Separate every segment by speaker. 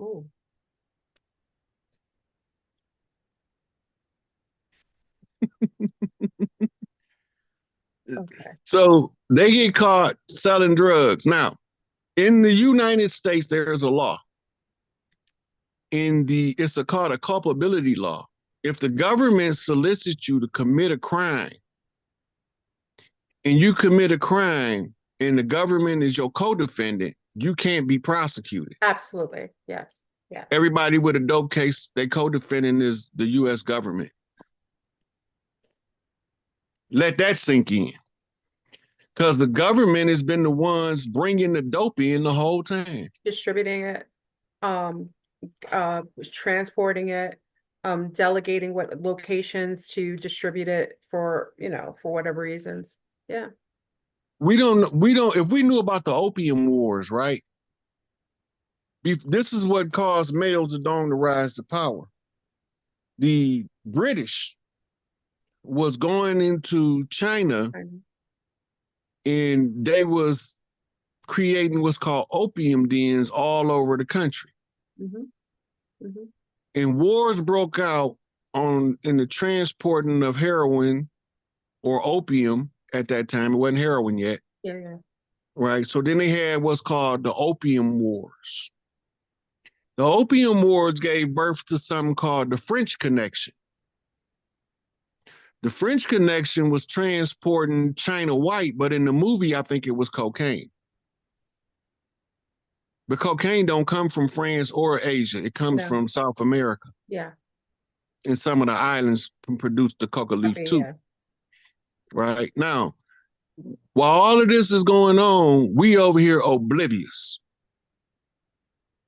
Speaker 1: Ooh. Okay.
Speaker 2: So they get caught selling drugs. Now, in the United States, there's a law. It's called a culpability law. If the government solicits you to commit a crime, and you commit a crime, and the government is your co-defendant, you can't be prosecuted.
Speaker 1: Absolutely. Yes. Yeah.
Speaker 2: Everybody with a dope case, their co-defendant is the U.S. government. Let that sink in. Because the government has been the ones bringing the dope in the whole time.
Speaker 1: Distributing it, transporting it, delegating what locations to distribute it for, for whatever reasons. Yeah.
Speaker 2: If we knew about the opium wars, right? This is what caused Mao Zedong to rise to power. The British was going into China and they was creating what's called opium dens all over the country. And wars broke out in the transporting of heroin or opium at that time. It wasn't heroin yet.
Speaker 1: Yeah.
Speaker 2: Right. So then they had what's called the Opium Wars. The Opium Wars gave birth to something called the French Connection. The French Connection was transporting China white, but in the movie, I think it was cocaine. The cocaine don't come from France or Asia. It comes from South America.
Speaker 1: Yeah.
Speaker 2: And some of the islands produce the coca leaf too. Yeah. Right. Now, while all of this is going on, we over here oblivious.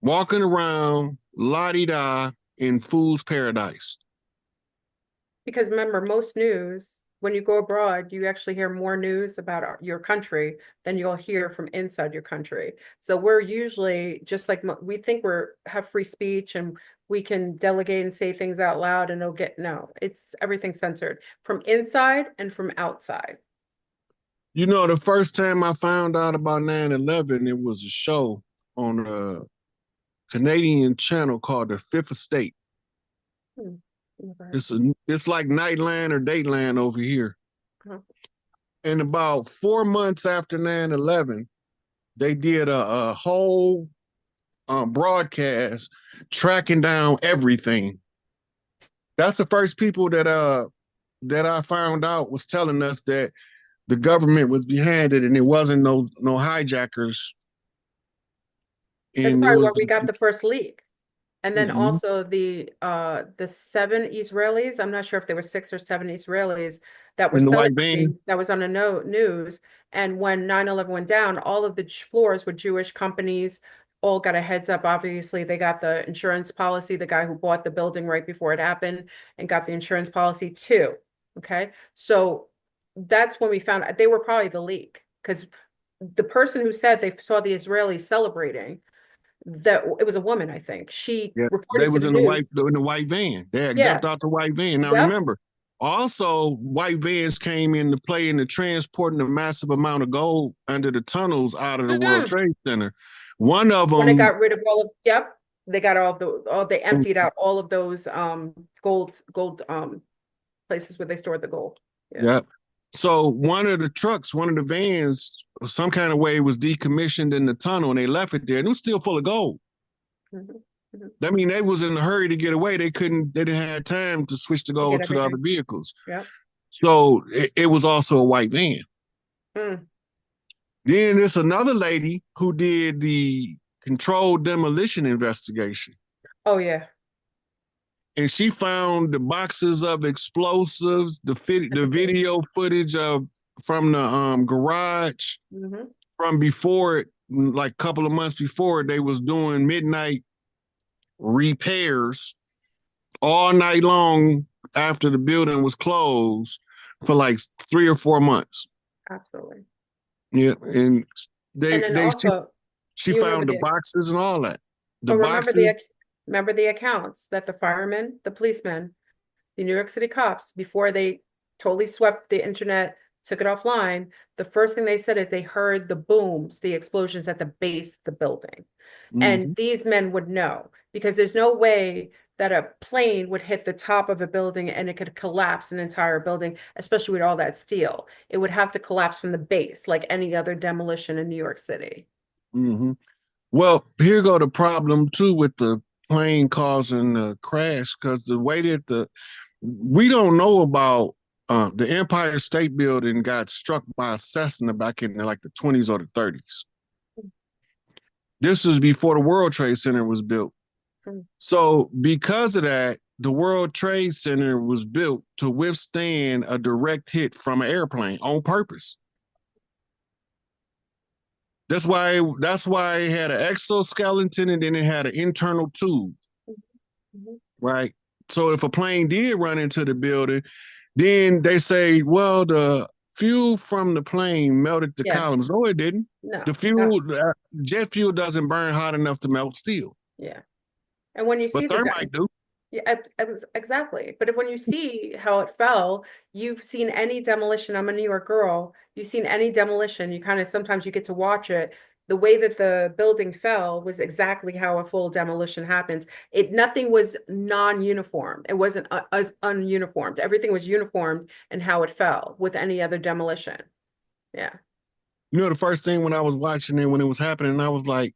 Speaker 2: Walking around la-di-da in fool's paradise.
Speaker 1: Because remember, most news, when you go abroad, you actually hear more news about your country than you'll hear from inside your country. So we're usually just like, we think have free speech and we can delegate and say things out loud and it's everything censored from inside and from outside.
Speaker 2: You know, the first time I found out about 9/11, it was a show on a Canadian channel called The Fifth Estate. It's like Nightline or Dateline over here. And about 4 months after 9/11, they did a whole broadcast tracking down everything. That's the first people that I found out was telling us that the government was behind it and it wasn't no hijackers.
Speaker 1: That's probably where we got the first leak. And then also the 7 Israelis, I'm not sure if there were 6 or 7 Israelis that were celebrating, that was on the news. And when 9/11 went down, all of the floors were Jewish companies, all got a heads up. Obviously, they got the insurance policy, the guy who bought the building right before it happened and got the insurance policy too. Okay. So that's when we found out they were probably the leak, because the person who said they saw the Israelis celebrating, that it was a woman, I think. She reported
Speaker 2: they was
Speaker 1: to
Speaker 2: in the white van. They had jumped out the white van. Now remember, also white vans came into play in the transporting a massive amount of gold under the tunnels out of the World Trade Center. One of them,
Speaker 1: when they got rid of all of they got they emptied out all of those gold places where they stored the gold.
Speaker 2: So one of the vans, some kind of way was decommissioned in the tunnel and they left it there and it was still full of gold. I mean, they was in a hurry to get away. They didn't have time to switch the gold to the other vehicles. So it was also a white van. Then there's another lady who did the controlled demolition investigation.
Speaker 1: Oh, yeah.
Speaker 2: And she found the boxes of explosives, the video footage from the garage from before it, like a couple of months before, they was doing midnight repairs all night long after the building was closed for like 3 or 4 months.
Speaker 1: Absolutely.
Speaker 2: Yeah, and she found the
Speaker 1: boxes
Speaker 2: boxes and all that. The boxes.
Speaker 1: Remember the accounts that the firemen, the policemen, the New York City cops, before they totally swept the internet, took it offline, the first thing they said is they heard the booms, the explosions at the base of the building. And these men would know. because there's no way that a plane would hit the top of a building and it could collapse an entire building, especially with all that steel. It would have to collapse from the base, like any other demolition in New York City.
Speaker 2: Mm-hmm. Well, here go the problem too with the plane causing a crash, because the way that we don't know about the Empire State Building got struck by a Cessna back in like the 20s or the 30s. This was before the World Trade Center was built. So because of that, the World Trade Center was built to withstand a direct hit from an airplane on purpose. That's why it had an exoskeleton and then it had an internal tube. Right. So if a plane did run into the building, then they say, well, the fuel from the plane melted the columns. No, it didn't.
Speaker 1: No.
Speaker 2: The fuel, jet fuel doesn't burn hot enough to melt steel.
Speaker 1: Yeah. And when you see
Speaker 2: the thermite do.
Speaker 1: Yeah, exactly. But when you see how it fell, you've seen any demolition. I'm a New York girl. You've seen any demolition. You kind of sometimes you get to watch it. The way that the building fell was exactly how a full demolition happens. Nothing was non-uniform. It wasn't as ununiformed. Everything was uniformed in how it fell with any other demolition. Yeah.
Speaker 2: You know, the first thing when I was watching it, when it was happening, I was like,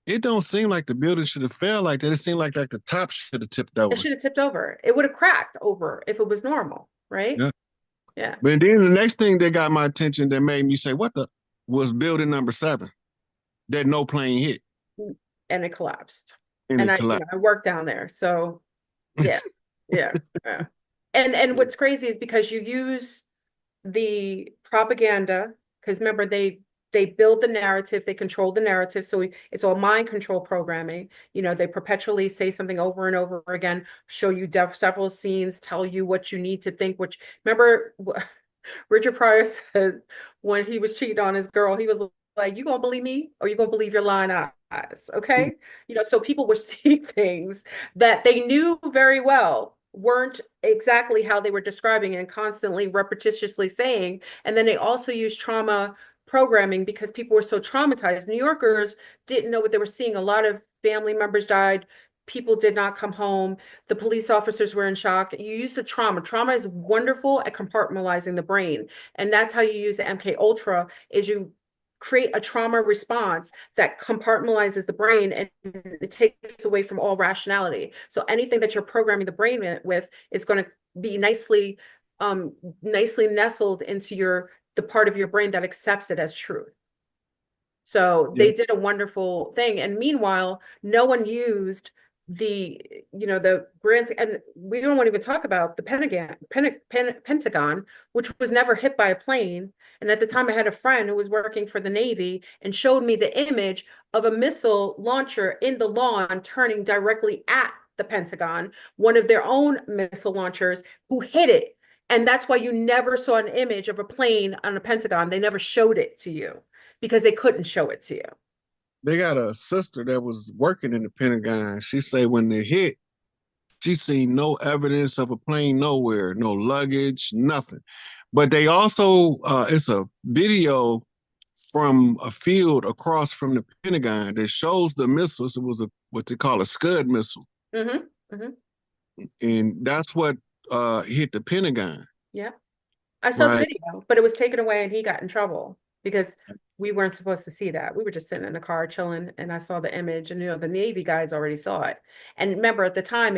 Speaker 2: it don't seem like the building should have fell like that. It seemed like the top should have tipped over.
Speaker 1: It should have tipped over. It would have cracked over if it was normal, right?
Speaker 2: Yeah.
Speaker 1: Yeah.
Speaker 2: But then the next thing that got my attention that made me say, what the, was building number 7 that no plane hit.
Speaker 1: And it collapsed.
Speaker 2: And it collapsed.
Speaker 1: I worked down there. So yeah. Yeah. And what's crazy is because you use the propaganda, because remember they build the narrative, they control the narrative, so it's all mind control programming. They perpetually say something over and over again, show you several scenes, tell you what you need to think. Which, remember, Richard Pryor said when he was cheating on his girl, he was like, you gonna believe me or you gonna believe your lying eyes? Okay. So people were seeing things that they knew very well weren't exactly how they were describing and constantly repetitiously saying. And then they also used trauma programming because people were so traumatized. New Yorkers didn't know what they were seeing. A lot of family members died. People did not come home. The police officers were in shock. You use the trauma. Trauma is wonderful at compartmentalizing the brain. And that's how you use the MK Ultra, is you create a trauma response that compartmentalizes the brain and it takes away from all rationality. So anything that you're programming the brain with is going to be nicely nestled into the part of your brain that accepts it as truth. So they did a wonderful thing. And meanwhile, no one used the grand, and we don't want to even talk about the Pentagon, which was never hit by a plane. And at the time I had a friend who was working for the Navy and showed me the image of a missile launcher in the lawn turning directly at the Pentagon, one of their own missile launchers, who hit it. And that's why you never saw an image of a plane on the Pentagon. They never showed it to you because they couldn't show it to you.
Speaker 2: They got a sister that was working in the Pentagon. She say when they hit, she seen no evidence of a plane nowhere, no luggage, nothing. But they also, it's a video from a field across from the Pentagon that shows the missiles. It was what they call a Scud missile.
Speaker 1: Mm-hmm. Mm-hmm.
Speaker 2: And that's what hit the Pentagon.
Speaker 1: Yeah. I saw the video, but it was taken away and he got in trouble because we weren't supposed to see that. We were just sitting in the car chilling and I saw the image and, the Navy guys already saw it. And remember at the time,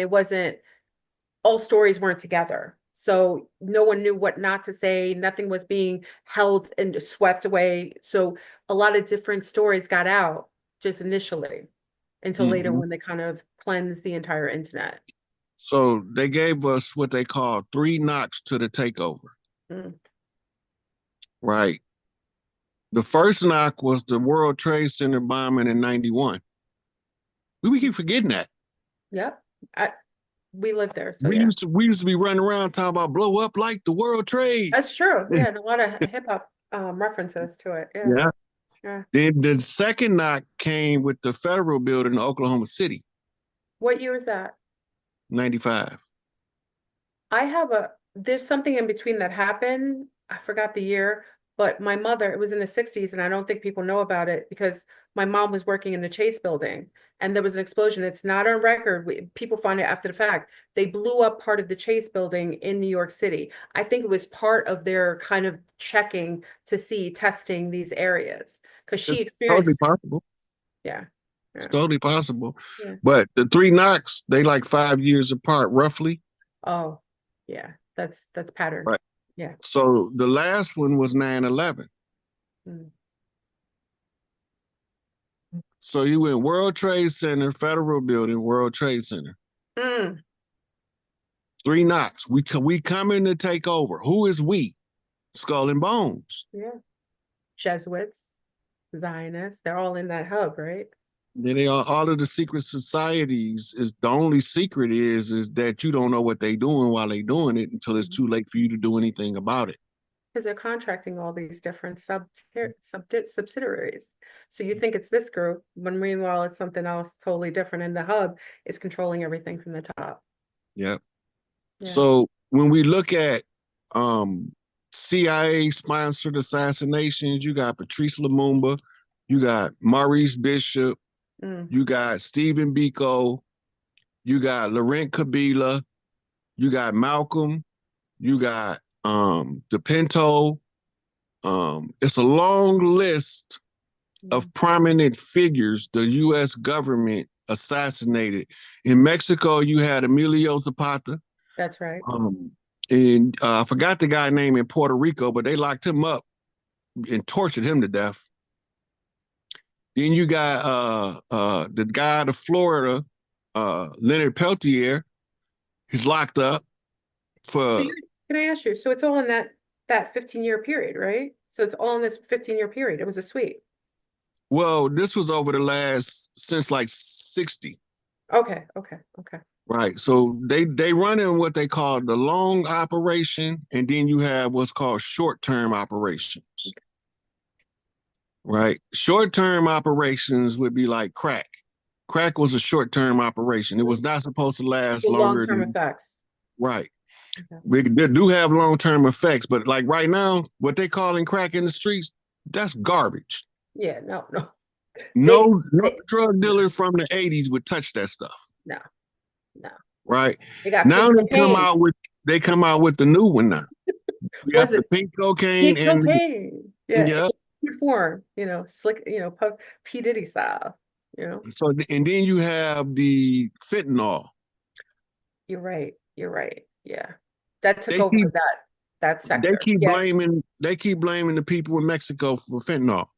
Speaker 1: all stories weren't together. So no one knew what not to say. Nothing was being held and swept away. So a lot of different stories got out just initially until later when they kind of cleansed the entire internet.
Speaker 2: So they gave us what they call 3 knocks to the takeover. Right. The first knock was the World Trade Center bombing in 91. We keep forgetting that.
Speaker 1: Yep. We lived there. So
Speaker 2: we used to be running around talking about blow up like the World Trade.
Speaker 1: That's true. Yeah, and a lot of hip hop references to it. Yeah.
Speaker 2: Then the second knock came with the federal building in Oklahoma City.
Speaker 1: What year was that?
Speaker 2: 95.
Speaker 1: There's something in between that happened. I forgot the year, But my mother, it was in the 60s, and I don't think people know about it because my mom was working in the Chase building and there was an explosion. It's not on record. People find it after the fact. They blew up part of the Chase building in New York City. I think it was part of their kind of checking to see, testing these areas because she
Speaker 2: It's
Speaker 1: experienced
Speaker 2: totally
Speaker 1: it.
Speaker 2: possible.
Speaker 1: Yeah.
Speaker 2: It's
Speaker 1: Yeah.
Speaker 2: totally possible.
Speaker 1: Yeah.
Speaker 2: But the three knocks, they like 5 years apart, roughly.
Speaker 1: Oh, yeah. That's pattern.
Speaker 2: Right.
Speaker 1: Yeah.
Speaker 2: So the last one was 9/11.
Speaker 1: Mm.
Speaker 2: So you went World Trade Center, Federal Building, World Trade Center.
Speaker 1: Mm.
Speaker 2: Three knocks. We coming to take over. Who is we? Skull and Bones.
Speaker 1: Yeah. Jesuits, Zionists, they're all in that hub, right?
Speaker 2: Then they are all of the secret societies. Is the only secret is that you don't know what they're doing while they're doing it until it's too late for you to do anything about it.
Speaker 1: Because they're contracting all these different subsidiaries. So you think it's this group, when meanwhile it's something else totally different, and the hub is controlling everything from the top.
Speaker 2: Yep.
Speaker 1: Yeah.
Speaker 2: So when we look at CIA sponsored assassinations, you got Patrice Lumumba, you got Maurice Bishop, you got Stephen Biko, you got Laurent Kabila, you got Malcolm, you got DePinto. It's a long list of prominent figures the U.S. government assassinated. In Mexico, you had Emilio Zapata.
Speaker 1: That's right.
Speaker 2: And I forgot the guy name in Puerto Rico, but they locked him up and tortured him to death. Then you got the guy out of Florida, Leonard Peltier. He's locked up for.
Speaker 1: So can I ask you? So it's all in that 15-year period, right? So it's all in this 15-year period. It was a sweep.
Speaker 2: Well, this was over the last since like 60.
Speaker 1: Okay.
Speaker 2: Right. So they run in what they call the long operation, and then you have what's called short-term operations. Right. Short-term operations would be like crack. Crack was a short-term operation. It was not supposed to last longer
Speaker 1: long-term effects.
Speaker 2: Right. Okay. We do have long-term effects, but like right now, what they calling crack in the streets, that's garbage.
Speaker 1: Yeah, no.
Speaker 2: No drug dealer from the 80s would touch that stuff.
Speaker 1: No.
Speaker 2: Right.
Speaker 1: They got
Speaker 2: now they come out with the new one now. You got the pink cocaine
Speaker 1: pink cocaine. Yeah. Form, slick, P. Diddy style,
Speaker 2: So, and then you have the fentanyl.
Speaker 1: You're right. Yeah. That took over that sector.
Speaker 2: They keep blaming the people in Mexico for fentanyl.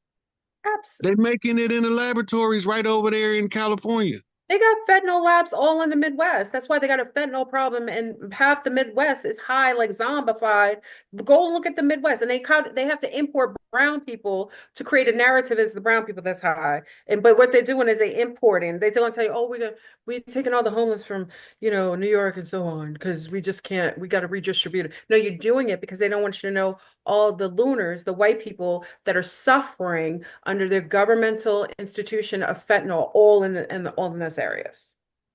Speaker 1: Absolutely.
Speaker 2: They're making it in the laboratories right over there in California.
Speaker 1: They got fentanyl labs all in the Midwest. That's why they got a fentanyl problem, and half the Midwest is high, like zombified. Go look at the Midwest, and they have to import brown people to create a narrative as the brown people that's high. But what they're doing is they importing. They're going to tell you, oh, we're taking all the homeless from New York and so on because we just can't. We got to redistribute it. No, you're doing it because they don't want you to know all the looners, the white people that are suffering under their governmental institution of fentanyl, all in those areas.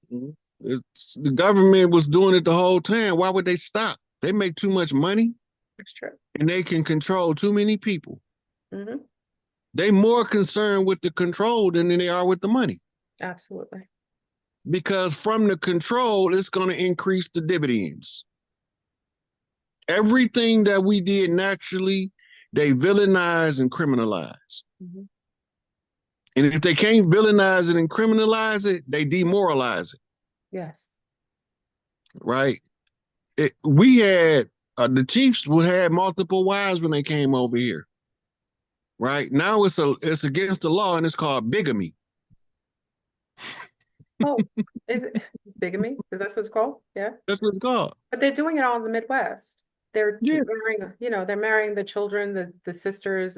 Speaker 2: The government was doing it the whole time. Why would they stop? They make too much money.
Speaker 1: That's true.
Speaker 2: And they can control too many people.
Speaker 1: Mm-hmm.
Speaker 2: They're more concerned with the control than they are with the money.
Speaker 1: Absolutely.
Speaker 2: Because from the control, it's going to increase the dividends. Everything that we did naturally, they villainize and criminalize. Mm-hmm. And if they can't villainize it and criminalize it, they demoralize it.
Speaker 1: Yes.
Speaker 2: Right? We had, the Chiefs had multiple wives when they came over here. Right? Now it's against the law and it's called bigamy.
Speaker 1: Oh, is it bigamy? Is that what it's called? Yeah.
Speaker 2: That's what it's called.
Speaker 1: But they're doing it all in the Midwest. They're marrying, they're marrying the children, the sisters,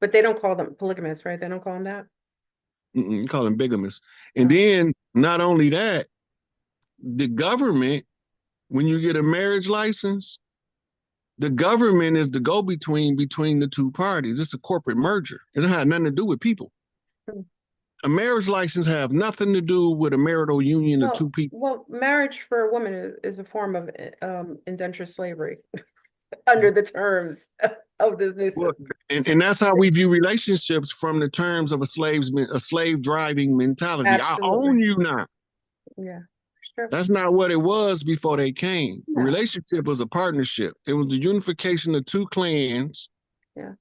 Speaker 1: but they don't call them polygamists, right? They don't call them that.
Speaker 2: You call them bigamists. And then not only that, the government, when you get a marriage license, the government is the go-between between the two parties. It's a corporate merger. It don't have nothing to do with people. A marriage license have nothing to do with a marital union of two people.
Speaker 1: Well, marriage for a woman is a form of indentured slavery. under the terms of this new system.
Speaker 2: And that's how we view relationships from the terms of a slave driving mentality.
Speaker 1: Absolutely.
Speaker 2: I own you now.
Speaker 1: Yeah, sure.
Speaker 2: That's not what it was before they came.
Speaker 1: No.
Speaker 2: A relationship was a partnership. It was the unification of two clans.
Speaker 1: Yeah.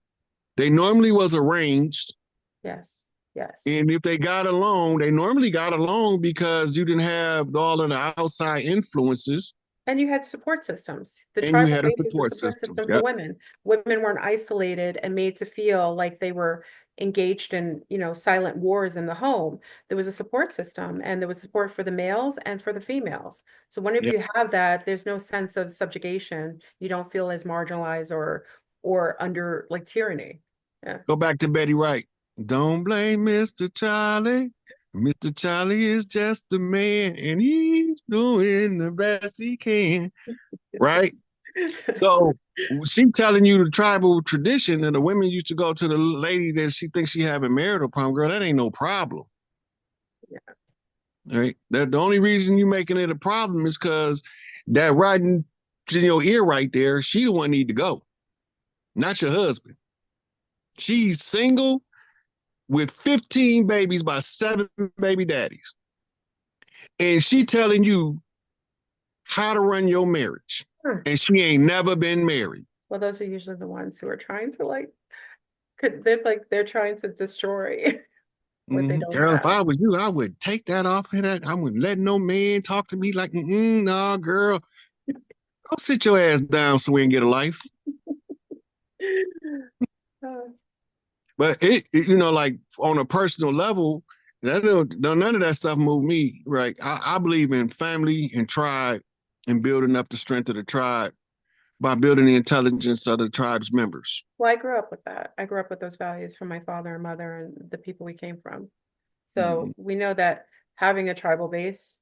Speaker 2: They normally was arranged.
Speaker 1: Yes. Yes.
Speaker 2: And if they got along, they normally got along because you didn't have all of the outside influences.
Speaker 1: And you had support systems. The
Speaker 2: And
Speaker 1: tribal
Speaker 2: you had a
Speaker 1: base was
Speaker 2: support
Speaker 1: the support
Speaker 2: system.
Speaker 1: system
Speaker 2: Yep.
Speaker 1: for women. Women weren't isolated and made to feel like they were engaged in, silent wars in the home. There was a support system, and there was support for the males and for the females. So whenever you have that, there's no sense of subjugation. You don't feel as marginalized or under like tyranny. Yeah.
Speaker 2: Go back to Betty Wright. Don't blame Mr. Charlie. Mr. Charlie is just a man, and he's doing the best he can. Right? So she telling you the tribal tradition, and the women used to go to the lady that she thinks she having marital problem. Girl, that ain't no problem. Yeah. Right? That the only reason you making it a problem is because that right in your ear right there, she the one need to go, not your husband. She's single with 15 babies by 7 baby daddies. And she telling you how to run your marriage. And she ain't never been married.
Speaker 1: Well, those are usually the ones who are trying to they're trying to destroy what they don't
Speaker 2: Girl,
Speaker 1: have.
Speaker 2: if I was you, I would take that off of that. I wouldn't let no man talk to me like, nah, girl. Go sit your ass down so we can get a life. But like on a personal level, none of that stuff moved me. Right? I believe in family and tribe and building up the strength of the tribe by building the intelligence of the tribe's members.
Speaker 1: Well, I grew up with that. I grew up with those values from my father and mother and the people we came from. So we know that having a tribal base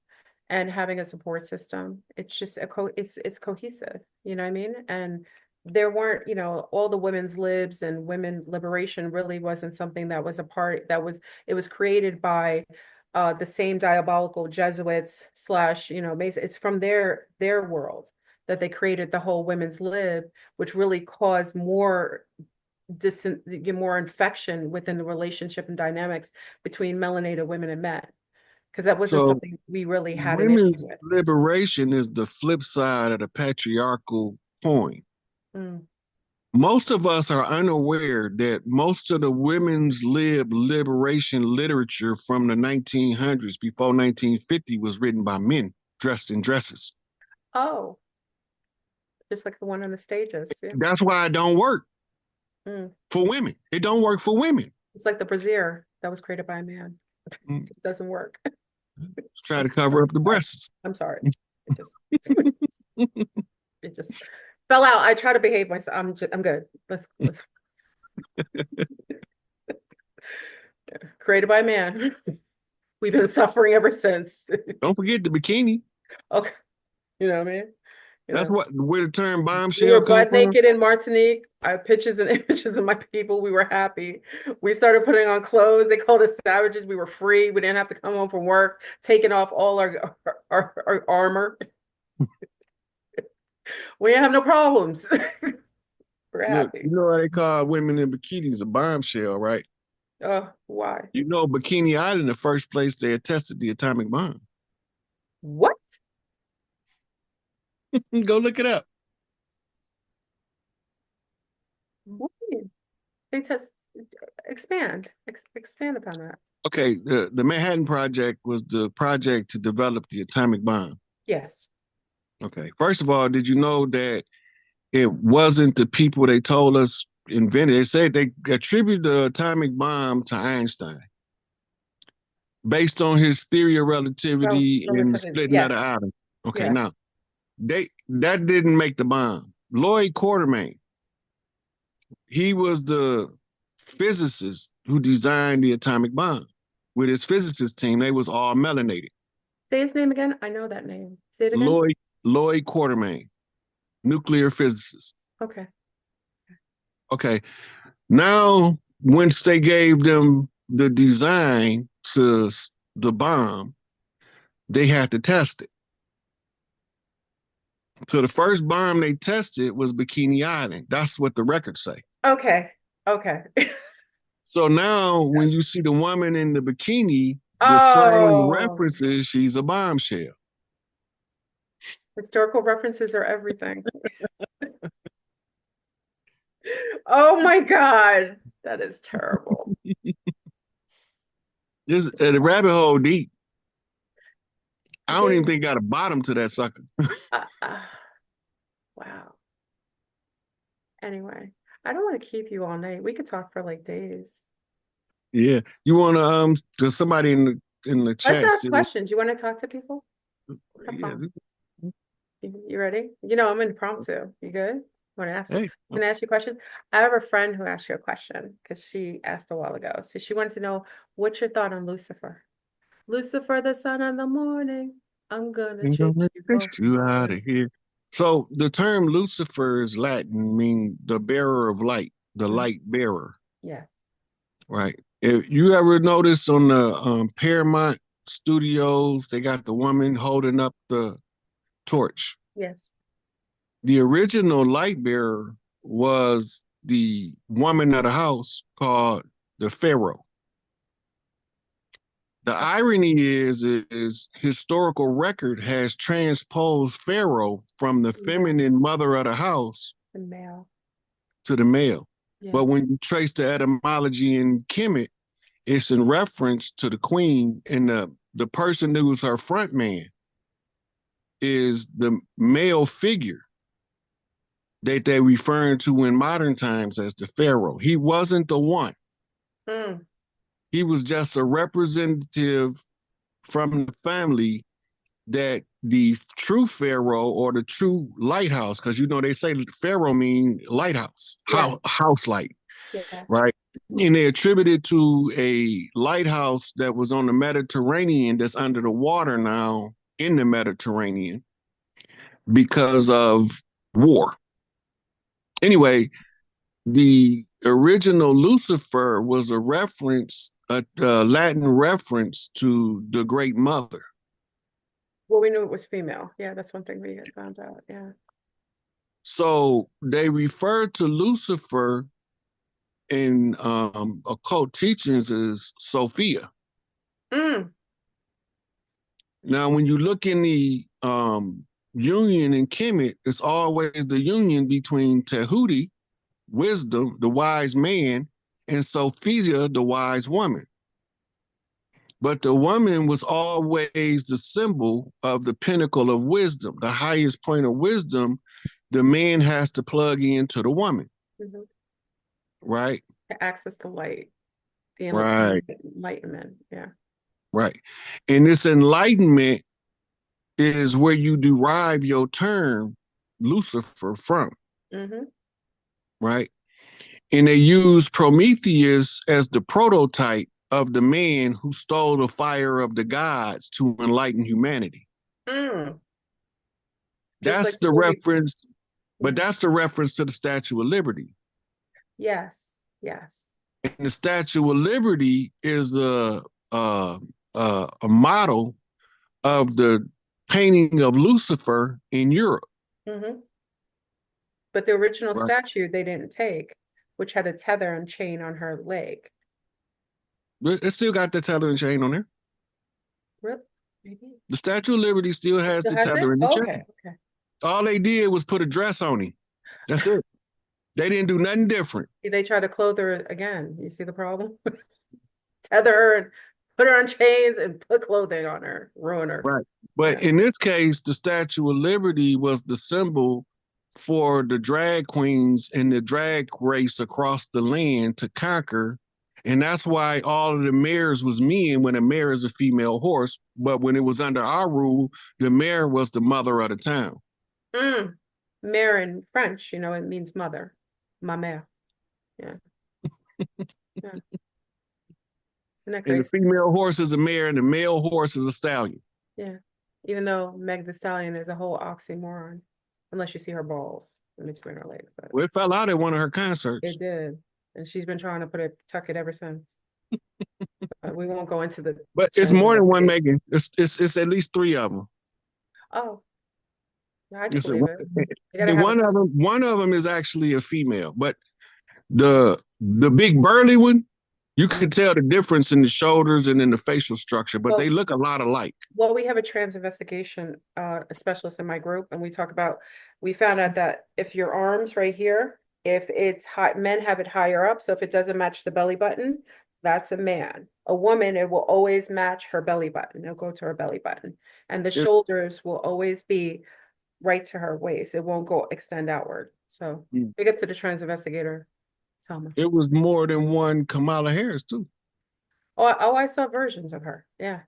Speaker 1: and having a support system, it's just it's cohesive. You know what I mean? And there weren't, all the women's libs and women liberation really wasn't something that was it was created by the same diabolical Jesuits / it's from their world that they created the whole women's lib, which really caused more infection within the relationship and dynamics between melanated women and men, because that wasn't something we really had an issue with.
Speaker 2: Liberation is the flip side of the patriarchal coin. Most of us are unaware that most of the women's liberation literature from the 1900s before 1950 was written by men dressed in dresses.
Speaker 1: Oh, just like the one on the stages. Yeah.
Speaker 2: That's why it don't work for women. It don't work for women.
Speaker 1: It's like the brassiere that was created by a man. It just doesn't work.
Speaker 2: Let's try to cover up the breasts.
Speaker 1: I'm sorry. It just fell out. I try to behave myself. I'm good. Let's created by a man. We've been suffering ever since.
Speaker 2: Don't forget the bikini.
Speaker 1: Okay. You know what I mean?
Speaker 2: That's where the term bombshell
Speaker 1: we were
Speaker 2: comes
Speaker 1: butt
Speaker 2: from.
Speaker 1: naked in Martinique. I have pictures and images of my people. We were happy. We started putting on clothes. They called us savages. We were free. We didn't have to come home from work, taking off all our armor. We didn't have no problems. We're happy.
Speaker 2: You know why they call women in bikinis a bombshell, right?
Speaker 1: Why?
Speaker 2: Bikini Island, in the first place, they had tested the atomic bomb.
Speaker 1: What?
Speaker 2: Go look it up.
Speaker 1: What do you mean? They expand upon that.
Speaker 2: Okay, the Manhattan Project was the project to develop the atomic bomb.
Speaker 1: Yes.
Speaker 2: Okay, first of all, did you know that it wasn't the people they told us invented? They said they attributed the atomic bomb to Einstein based on his theory of relativity and the splitting of the atom. Okay, now that didn't make the bomb. Lloyd Quartermain, he was the physicist who designed the atomic bomb. With his physicist team, they was all melanated.
Speaker 1: Say his name again. I know that name. Say it again.
Speaker 2: Lloyd Quartermain, nuclear physicist.
Speaker 1: Okay.
Speaker 2: Okay. Now, once they gave them the design to the bomb, they had to test it. So the first bomb they tested was Bikini Island. That's what the records say.
Speaker 1: Okay. Okay.
Speaker 2: So now when you see the woman in the bikini, the slang
Speaker 1: Oh,
Speaker 2: references she's a bombshell.
Speaker 1: historical references are everything. Oh my God. That is terrible.
Speaker 2: This the rabbit hole deep. I don't
Speaker 1: Yeah.
Speaker 2: even think got a bottom to that sucker.
Speaker 1: Wow. Anyway, I don't want to keep you all night. We could talk for like days.
Speaker 2: Yeah. You wanna does somebody in the
Speaker 1: Let's
Speaker 2: chat
Speaker 1: ask
Speaker 2: see?
Speaker 1: questions. You want to talk to people? Have
Speaker 2: Yeah.
Speaker 1: fun. You ready? You know, I'm impromptu. You good? Want to ask?
Speaker 2: Hey.
Speaker 1: Can I ask you a question? I have a friend who asked you a question because she asked a while ago. So she wanted to know, what's your thought on Lucifer? Lucifer, the son of the morning. I'm gonna
Speaker 2: I'm
Speaker 1: chase
Speaker 2: gonna
Speaker 1: you both.
Speaker 2: get you out of here. So the term Lucifer is Latin, mean the bearer of light, the light bearer.
Speaker 1: Yeah.
Speaker 2: Right. If you ever notice on the Paramount Studios, they got the woman holding up the torch.
Speaker 1: Yes.
Speaker 2: The original light bearer was the woman of the house called the Pharaoh. The irony is historical record has transposed Pharaoh from the feminine mother of the house
Speaker 1: The male.
Speaker 2: to the male.
Speaker 1: Yeah.
Speaker 2: But when you trace the etymology in Kemet, it's in reference to the queen, and the person who's her front man is the male figure that they're referring to in modern times as the pharaoh. He wasn't the one. He was just a representative from the family that the true pharaoh or the true lighthouse, because you know they say pharaoh mean lighthouse, house light.
Speaker 1: Yeah.
Speaker 2: Right. And they attributed to a lighthouse that was on the Mediterranean that's under the water now in the Mediterranean because of war. Anyway, the original Lucifer was a reference, a Latin reference to the Great Mother.
Speaker 1: Well, we knew it was female. Yeah, that's one thing we had found out. Yeah.
Speaker 2: So they referred to Lucifer in occult teachings as Sophia. Now, when you look in the union in Kemet, it's always the union between Tehuti, wisdom, the wise man, and Sophia, the wise woman. But the woman was always the symbol of the pinnacle of wisdom, the highest point of wisdom. The man has to plug into the woman. Right?
Speaker 1: To access the light. The enlightenment. Yeah.
Speaker 2: Right. And this enlightenment is where you derive your term Lucifer from. Right. And they use Prometheus as the prototype of the man who stole the fire of the gods to enlighten humanity. That's like the reference, but that's the reference to the Statue of Liberty.
Speaker 1: Yes. Yes.
Speaker 2: And the Statue of Liberty is a model of the painting of Lucifer in Europe.
Speaker 1: But the original statue they didn't take, which had a tether and chain on her leg.
Speaker 2: It still got the tether and chain on there.
Speaker 1: Really? Maybe.
Speaker 2: The Statue of Liberty still has the tether and the chain.
Speaker 1: Okay.
Speaker 2: All they did was put a dress on him. That's it. They didn't do nothing different.
Speaker 1: They tried to clothe her again. You see the problem? Tether her and put her on chains and put clothing on her, ruin her.
Speaker 2: Right. But in this case, the Statue of Liberty was the symbol for the drag queens and the drag race across the land to conquer. And that's why all of the mayors was men when a mayor is a female horse. But when it was under our rule, the mayor was the mother of the town.
Speaker 1: Mère in French, you know, it means mother. Ma mère. Yeah. Yeah.
Speaker 2: And the female horse is a mare and the male horse is a stallion.
Speaker 1: Yeah. Even though Meg the Stallion is a whole oxymoron, unless you see her balls in between her legs. But
Speaker 2: well, it fell out at one of her concerts.
Speaker 1: It did. And she's been trying to tuck it ever since. But we won't go into the.
Speaker 2: But it's more than one Megan. It's at least three of them.
Speaker 1: Oh. I can believe it. You gotta
Speaker 2: The
Speaker 1: have
Speaker 2: one of them is actually a female, but the big burly one, you can tell the difference in the shoulders and in the facial structure, but they look a lot alike.
Speaker 1: Well, we have a trans investigation specialist in my group, and we found out that if your arms right here, if it's high, men have it higher up, so if it doesn't match the belly button, that's a man. A woman, it will always match her belly button. It'll go to her belly button. And the shoulders will always be right to her waist. It won't go extend outward. So big up to the trans investigator, Selma.
Speaker 2: It was more than one Kamala Harris too.
Speaker 1: Oh, I saw versions of her. Yeah.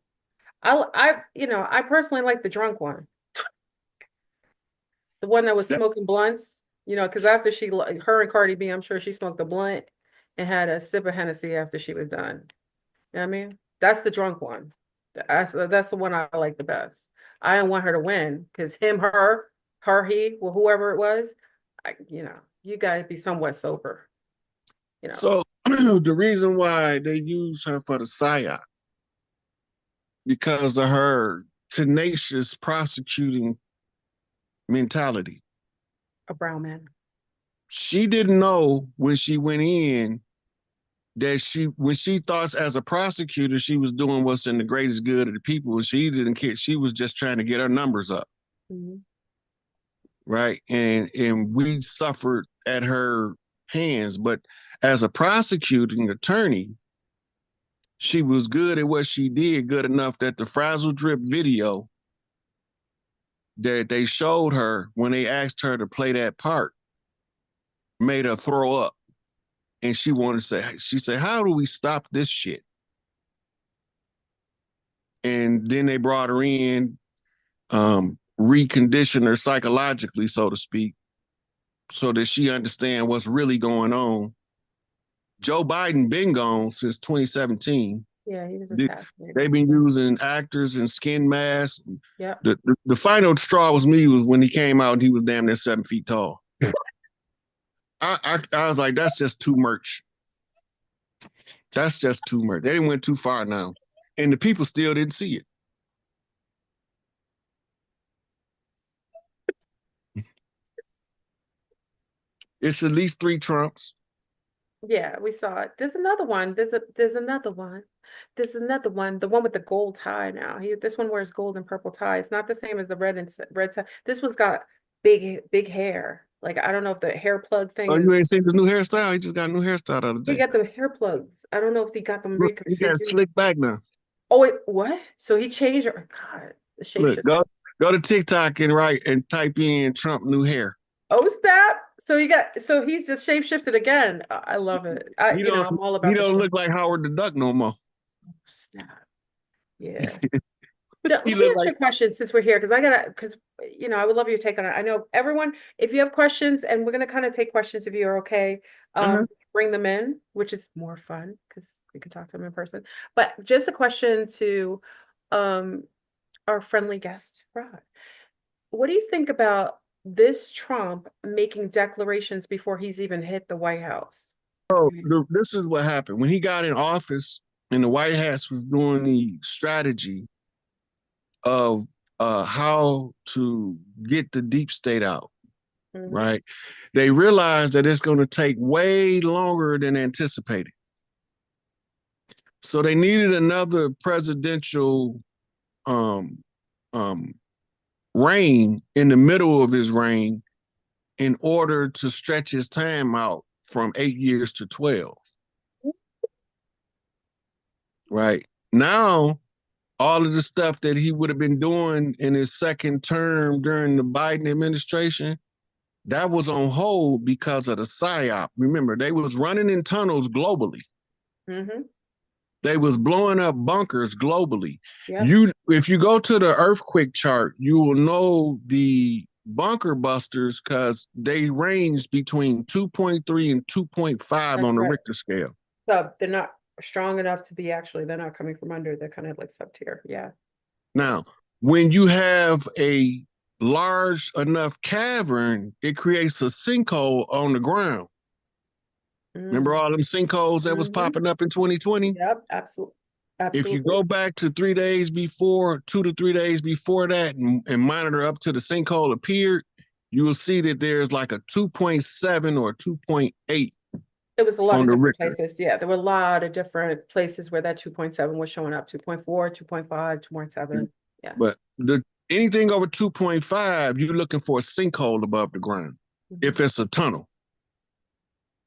Speaker 1: I personally like the drunk one. The one that was smoking blunts, because after her and Cardi B, I'm sure she smoked a blunt and had a sip of Hennessy after she was done. You know what I mean? That's the drunk one. That's the one I like the best. I didn't want her to win because her, he, well, whoever it was, you gotta be somewhat sober.
Speaker 2: So the reason why they use her for the PSYOP, because of her tenacious prosecuting mentality.
Speaker 1: A brown man.
Speaker 2: She didn't know when she went in that when she thought as a prosecutor, she was doing what's in the greatest good of the people. She didn't care. She was just trying to get her numbers up. Mm-hmm. Right. And we suffered at her hands. But as a prosecuting attorney, she was good at what she did, good enough that the Frazzle Drip video that they showed her when they asked her to play that part made her throw up. And she said, how do we stop this shit? And then they brought her in, reconditioned her psychologically, so to speak, so that she understand what's really going on. Joe Biden been gone since 2017.
Speaker 1: Yeah, he was assassinated.
Speaker 2: They've been using actors and skin masks.
Speaker 1: Yeah.
Speaker 2: The final straw was when he came out and he was damn near 7 feet tall. I was like, that's just too much. That's just too much. They went too far now. And the people still didn't see it. It's at least 3 Trumps.
Speaker 1: Yeah, we saw it. There's another one. There's another one. There's another one. The one with the gold tie now. This one wears gold and purple tie. It's not the same as the red tie. This one's got big hair. Like, I don't know if the hair plug thing.
Speaker 2: Oh, you ain't seen his new hairstyle? He just got a new hairstyle the other day.
Speaker 1: He got the hair plugs. I don't know if he got them reconfigured.
Speaker 2: He got slick back now.
Speaker 1: Oh, wait, what? So he changed it? God, the shape.
Speaker 2: Look, go to TikTok and type in Trump new hair.
Speaker 1: Oh, snap. So he's just shapeshifted again. I love it. I'm all about it. He
Speaker 2: don't look like Howard the Duck no more.
Speaker 1: Oh, snap. Yeah. Let me ask you a question since we're here, because I would love your take on it. I know everyone, if you have questions, and we're going to kind of take questions if you are okay, bring them in, which is more fun because we can talk to them in person. But just a question to our friendly guest, Rod. What do you think about this Trump making declarations before he's even hit the White House?
Speaker 2: Oh, this is what happened. When he got in office and the White House was doing the strategy of how to get the deep state out, right? They realized that it's going to take way longer than anticipated. So they needed another presidential reign in the middle of his reign in order to stretch his time out from 8 years to 12. Right now, all of the stuff that he would have been doing in his second term during the Biden administration, that was on hold because of the PSYOP. Remember, they was running in tunnels globally. They was blowing up bunkers globally. Yep. If you go to the earthquake chart, you will know the bunker busters because they range between 2.3 and 2.5 on the Richter scale.
Speaker 1: So they're not strong enough to be they're not coming from under, they're kind of like sub-tier. Yeah.
Speaker 2: Now, when you have a large enough cavern, it creates a sinkhole on the ground. Remember all them sinkholes that was popping up in 2020?
Speaker 1: Yep, absolutely.
Speaker 2: If you
Speaker 1: Absolutely.
Speaker 2: go back to 3 days before, 2 to 3 days before that, and monitor up to the sinkhole appeared, you will see that there's like a 2.7 or 2.8
Speaker 1: It was a lot
Speaker 2: on
Speaker 1: of
Speaker 2: the
Speaker 1: different
Speaker 2: Richter.
Speaker 1: places. Yeah, there were a lot of different places where that 2.7 was showing up, 2.4, 2.5, 2.7. Yeah.
Speaker 2: But anything over 2.5, you're looking for a sinkhole above the ground. If it's a tunnel.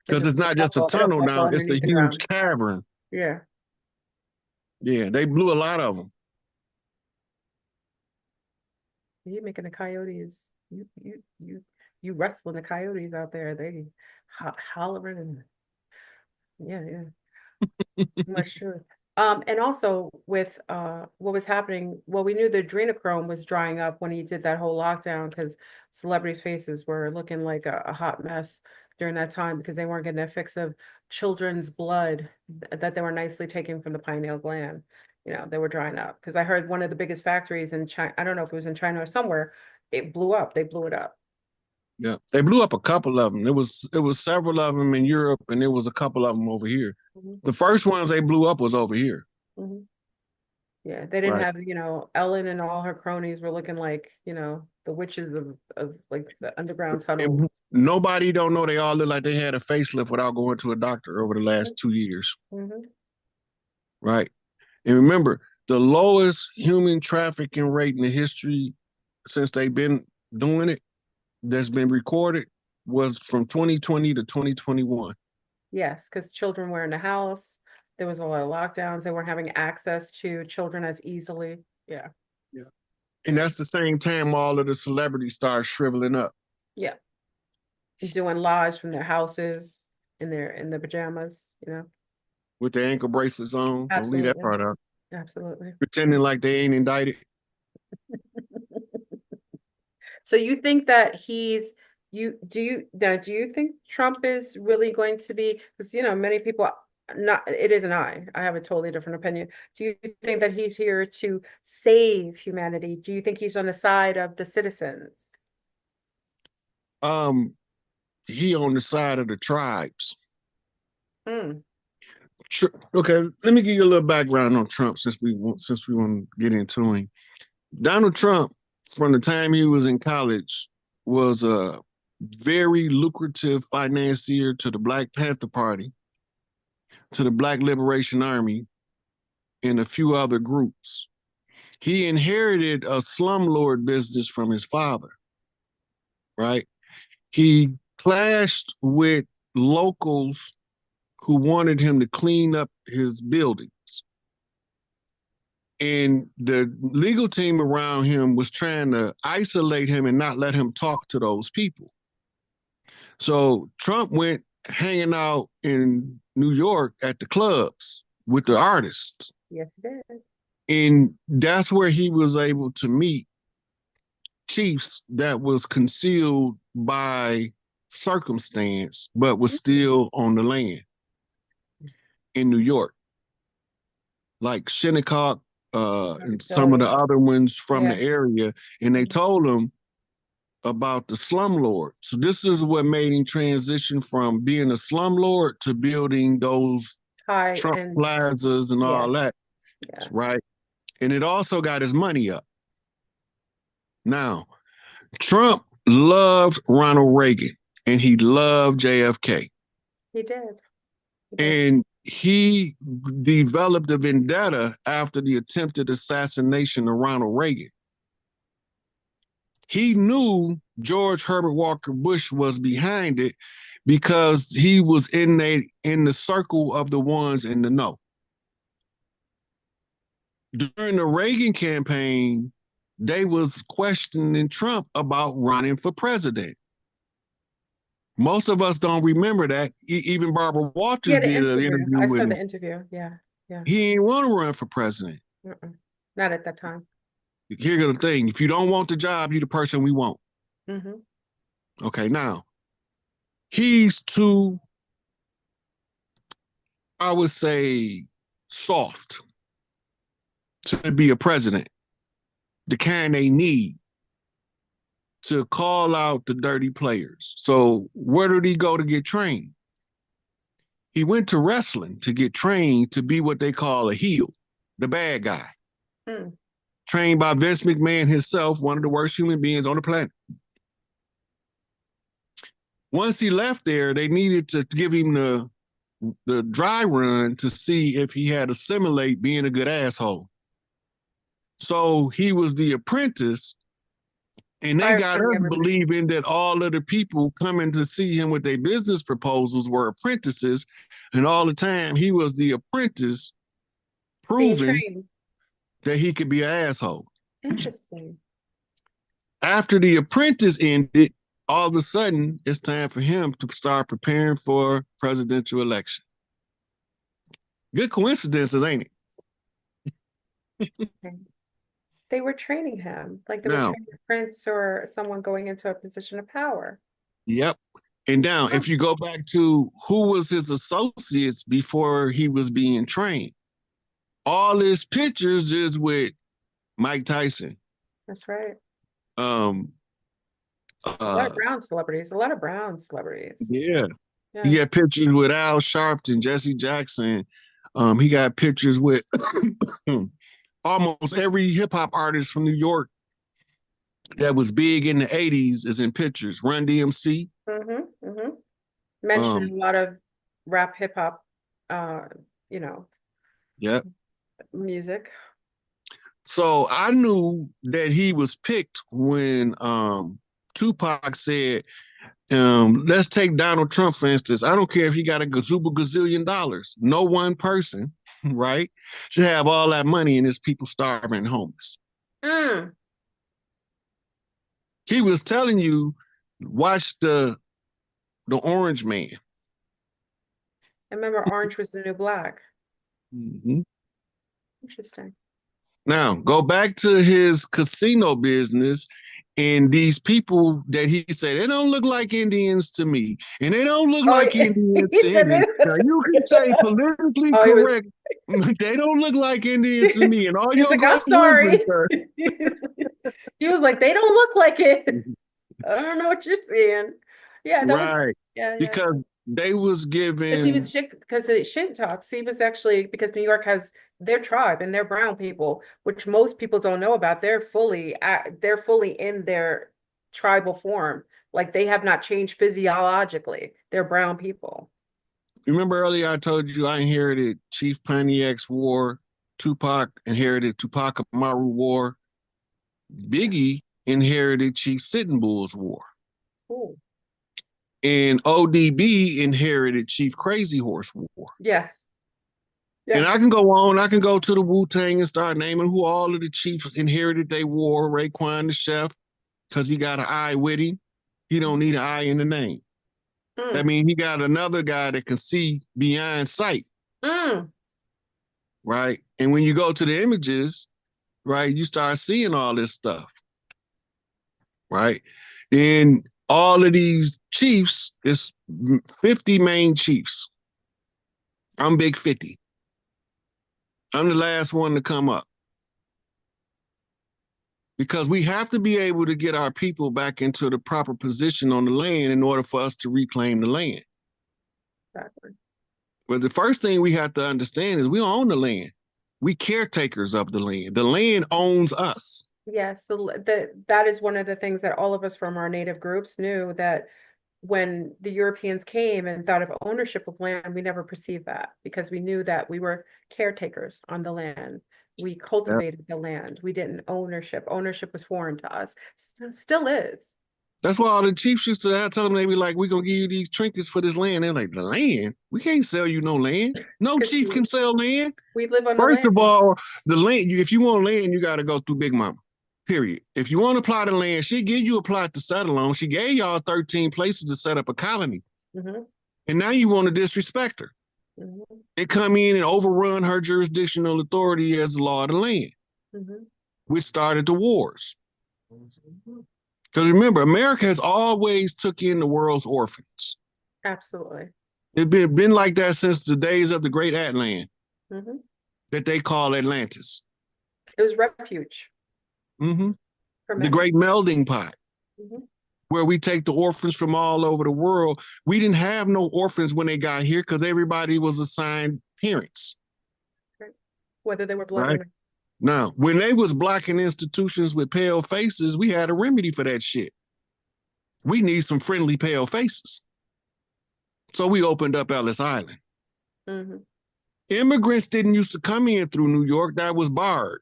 Speaker 2: Because it's not just a
Speaker 1: It'll
Speaker 2: tunnel
Speaker 1: buckle
Speaker 2: now, it's a
Speaker 1: underneath the
Speaker 2: huge
Speaker 1: ground.
Speaker 2: cavern.
Speaker 1: Yeah.
Speaker 2: Yeah, they blew a lot of them.
Speaker 1: You making the coyotes, you wrestling the coyotes out there. They hollering and yeah. Much sure. And also with what was happening, well, we knew the adrenochrome was drying up when he did that whole lockdown because celebrities' faces were looking like a hot mess during that time because they weren't getting a fix of children's blood that they were nicely taking from the pineal gland. You know, they were drying up. Because I heard one of the biggest factories in China, I don't know if it was in China or somewhere, it blew up. They blew it up.
Speaker 2: Yeah, they blew up a couple of them. It was several of them in Europe, and there was a couple of them over here.
Speaker 1: Mhm.
Speaker 2: The first ones they blew up was over here.
Speaker 1: Mhm. Yeah, they didn't
Speaker 2: Right.
Speaker 1: have, Ellen and all her cronies were looking like, the witches of like the underground tunnel.
Speaker 2: And nobody don't know they all look like they had a facelift without going to a doctor over the last 2 years.
Speaker 1: Mhm.
Speaker 2: Right. And remember, the lowest human trafficking rate in the history since they've been doing it that's been recorded was from 2020 to 2021.
Speaker 1: Yes, because children were in the house. There was a lot of lockdowns. They weren't having access to children as easily. Yeah.
Speaker 2: Yeah. And that's the same time all of the celebrities start shriveling up.
Speaker 1: Yeah. Doing lives from their houses in their pajamas.
Speaker 2: With their ankle bracelets on. Don't leave that
Speaker 1: Absolutely.
Speaker 2: part out.
Speaker 1: Absolutely.
Speaker 2: Pretending like they ain't indicted.
Speaker 1: So you think that do you think Trump is really going to be, because many people, not, it isn't I have a totally different opinion. Do you think that he's here to save humanity? Do you think he's on the side of the citizens?
Speaker 2: Um, he on the side of the tribes.
Speaker 1: Hmm.
Speaker 2: Okay, let me give you a little background on Trump since we want to get into him. Donald Trump, from the time he was in college, was a very lucrative financier to the Black Panther Party, to the Black Liberation Army, and a few other groups. He inherited a slumlord business from his father, right? He clashed with locals who wanted him to clean up his buildings. And the legal team around him was trying to isolate him and not let him talk to those people. So Trump went hanging out in New York at the clubs with the artists.
Speaker 1: Yes, it is.
Speaker 2: And that's where he was able to meet chiefs that was concealed by circumstance, but was still on the land in New York. Like Shinnecock, and some of the other ones from the area. And they told him about the slumlord. So this is what made him transition from being a slumlord to building those Trump plazas and all that. Yeah. Right. And it also got his money up. Now, Trump loved Ronald Reagan and he loved JFK.
Speaker 1: He did.
Speaker 2: And he developed a vendetta after the attempted assassination of Ronald Reagan. He knew George Herbert Walker Bush was behind it because he was in the circle of the ones in the know. During the Reagan campaign, they was questioning Trump about running for president. Most of us don't remember that. Even Barbara Walters did an interview with him.
Speaker 1: I saw the interview. Yeah.
Speaker 2: He didn't want to run for president.
Speaker 1: Not at that time.
Speaker 2: Here's the thing. If you don't want the job, you're the person we want.
Speaker 1: Mm-hmm.
Speaker 2: Okay, now, he's too, I would say, soft to be a president, the kind they need to call out the dirty players. So where did he go to get trained? He went to wrestling to get trained to be what they call a heel. the bad guy.
Speaker 1: Hmm.
Speaker 2: Trained by Vince McMahon himself, one of the worst human beings on the planet. Once he left there, they needed to give him the dry run to see if he had assimilate being a good asshole. So he was the apprentice, and they got us believing that all of the people coming to see him with their business proposals were apprentices, and all the time he was the apprentice proving that he could be an asshole.
Speaker 1: Interesting.
Speaker 2: After the apprentice ended, all of a sudden, it's time for him to start preparing for presidential election. Good coincidences, ain't it?
Speaker 1: They were training him, like they were training a prince or someone going into a position of power.
Speaker 2: Yep. And now, if you go back to who was his associates before he was being trained, all his pictures is with Mike Tyson.
Speaker 1: That's right.
Speaker 2: A lot of
Speaker 1: brown celebrities.
Speaker 2: Yeah. He got pictures with Al Sharpton, Jesse Jackson. He got pictures with almost every hip hop artist from New York that was big in the 80s is in pictures. Run DMC.
Speaker 1: Mentioned a lot of rap, hip hop, music.
Speaker 2: So I knew that he was picked when Tupac said, let's take Donald Trump, for instance. I don't care if he got a gazillion dollars. No one person, right, should have all that money and his people starving and homeless. He was telling you, watch the Orange Man.
Speaker 1: I remember Orange was the New Black. Interesting.
Speaker 2: Now, go back to his casino business, and these people that he said, they don't look like Indians to me, and they don't look like Indians to him. Now, you can say politically correct, they don't look like Indians to me, and all your
Speaker 1: like, I'm sorry. He was like, they don't look like it. I don't know what you're saying. Yeah, that was
Speaker 2: because they was given
Speaker 1: because it shit talks. He was actually, because New York has their tribe and their brown people, which most people don't know about. They're fully in their tribal form. Like, they have not changed physiologically. They're brown people.
Speaker 2: Remember earlier I told you I inherited Chief Pontiac's War, Tupac inherited Tupac Amaru War, Biggie inherited Chief Sitting Bull's War.
Speaker 1: Ooh.
Speaker 2: And ODB inherited Chief Crazy Horse War.
Speaker 1: Yes.
Speaker 2: And I can go on. I can go to the Wu-Tang and start naming who all of the chiefs inherited they war. Raekwon the Chef, because he got an eye with him. He don't need an eye in the name. That means he got another guy that can see beyond sight. Right? And when you go to the images, right, you start seeing all this stuff. Right? Then all of these chiefs, is 50 main chiefs. I'm big 50. I'm the last one to come up. Because we have to be able to get our people back into the proper position on the land in order for us to reclaim the land.
Speaker 1: Exactly.
Speaker 2: But the first thing we have to understand is we don't own the land. We caretakers of the land. The land owns us.
Speaker 1: Yes, so that is one of the things that all of us from our native groups knew, that when the Europeans came and thought of ownership of land, we never perceived that, because we knew that we were caretakers on the land. We cultivated the land. We didn't ownership. Ownership was foreign to us. Still is.
Speaker 2: That's why all the chiefs used to tell them, they be like, we're going to give you these trinkets for this land. They're like, the land? We can't sell you no land. No chief can sell land.
Speaker 1: We live on
Speaker 2: the land. First of all,
Speaker 1: the
Speaker 2: land, if you want land, you got to go through Big Mama. Period. If you want to apply the land, she give you a plot to settle on. She gave y'all 13 places to set up a colony. And now you want to disrespect her. They come in and overrun her jurisdictional authority as the law of the land. Which started the wars. Because remember, America has always took in the world's orphans.
Speaker 1: Absolutely.
Speaker 2: It's been like that since the days of the Great Atlant, that they call Atlantis.
Speaker 1: It was refuge.
Speaker 2: The great melting pot, where we take the orphans from all over the world. We didn't have no orphans when they got here because everybody was assigned parents.
Speaker 1: whether they were blood
Speaker 2: right?
Speaker 1: or not.
Speaker 2: Now, when they was blocking institutions with pale faces, we had a remedy for that shit. We need some friendly pale faces. So we opened up Ellis Island. Immigrants didn't used to come in through New York. That was barred.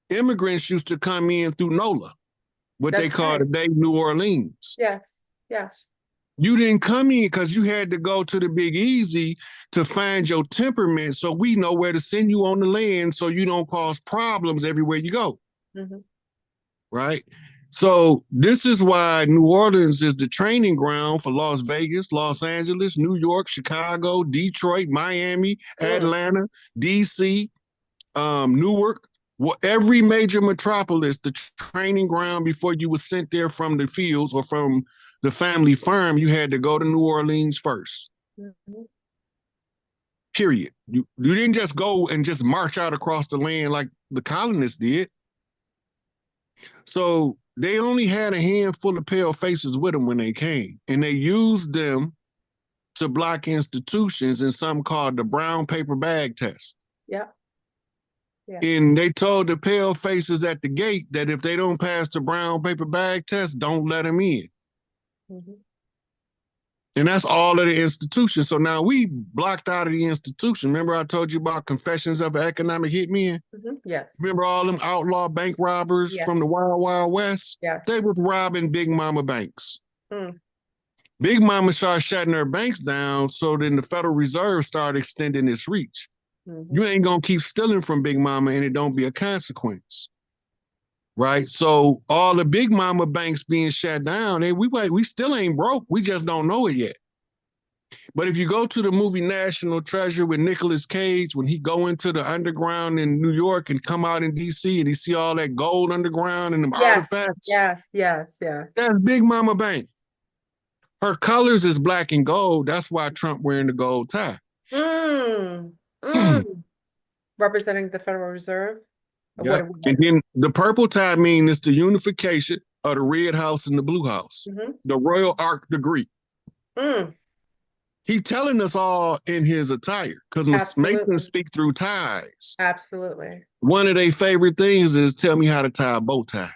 Speaker 2: Immigrants used to come in through NOLA, what they call today New Orleans.
Speaker 1: Yes, yes.
Speaker 2: You didn't come in because you had to go to the Big Easy to find your temperament, so we know where to send you on the land so you don't cause problems everywhere you go. Right? So this is why New Orleans is the training ground for Las Vegas, Los Angeles, New York, Chicago, Detroit, Miami, Atlanta, DC, Newark. Well, every major metropolis, the training ground before you were sent there from the fields or from the family farm, you had to go to New Orleans first. Period. You didn't just go and just march out across the land like the colonists did. So they only had a handful of pale faces with them when they came, and they used them to block institutions in something called the brown paper bag test.
Speaker 1: Yeah.
Speaker 2: And they told the pale faces at the gate that if they don't pass the brown paper bag test, don't let them in. And that's all of the institution. So now we blocked out of the institution. Remember I told you about Confessions of an Economic Hitman?
Speaker 1: Yes.
Speaker 2: Remember all them outlaw bank robbers from the Wild Wild West?
Speaker 1: Yes.
Speaker 2: They was robbing Big Mama banks. Big Mama started shutting her banks down, so then the Federal Reserve started extending its reach. You ain't gonna keep stealing from Big Mama and it don't be a consequence. Right? So all the Big Mama banks being shut down, and we still ain't broke. We just don't know it yet. But if you go to the movie National Treasure with Nicolas Cage, when he go into the underground in New York and come out in DC and he see all that gold underground and them artifacts.
Speaker 1: Yes.
Speaker 2: That's Big Mama Bank. Her colors is black and gold. That's why Trump wearing the gold tie.
Speaker 1: Representing the Federal Reserve.
Speaker 2: Yep. And then the purple tie means it's the unification of the Red House and the Blue House. The Royal Arc degree. He's telling us all in his attire because Masons speak through ties.
Speaker 1: Absolutely.
Speaker 2: One of their favorite things is tell me how to tie a bow tie.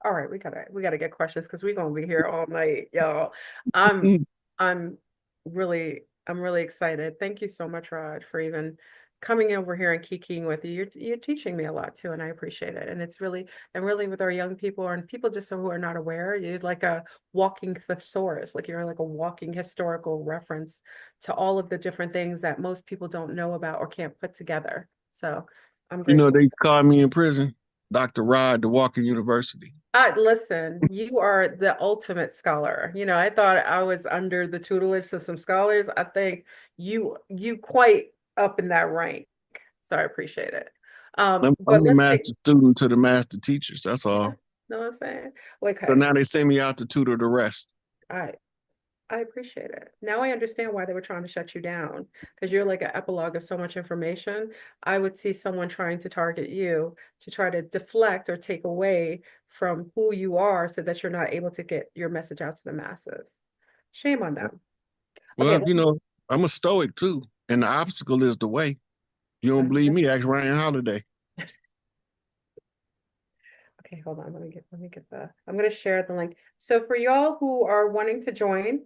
Speaker 1: All right, we gotta get questions because we're gonna be here all night, y'all. I'm really excited. Thank you so much, Rod, for even coming over here and kikiing with you. You're teaching me a lot too, and I appreciate it. And it's really with our young people and people just who are not aware, you're like a walking thesaurus, like you're like a walking historical reference to all of the different things that most people don't know about or can't put together. So I'm grateful.
Speaker 2: You know, they called me in prison Dr. Rod, the Walking University.
Speaker 1: Listen, you are the ultimate scholar. You know, I thought I was under the tutelage of some scholars. I think you quite up in that rank. So I appreciate it.
Speaker 2: I'm the master student to the master teachers. That's all.
Speaker 1: Know what I'm saying? Okay.
Speaker 2: So now they send me out to tutor the rest.
Speaker 1: All right. I appreciate it. Now I understand why they were trying to shut you down, because you're like an epilogue of so much information. I would see someone trying to target you to try to deflect or take away from who you are so that you're not able to get your message out to the masses. Shame on them.
Speaker 2: Well, okay, you know, I'm a stoic too, and the obstacle is the way. You don't believe me? Ask Ryan Holiday.
Speaker 1: Okay, hold on. Let me get I'm going to share the link. So for y'all who are wanting to join,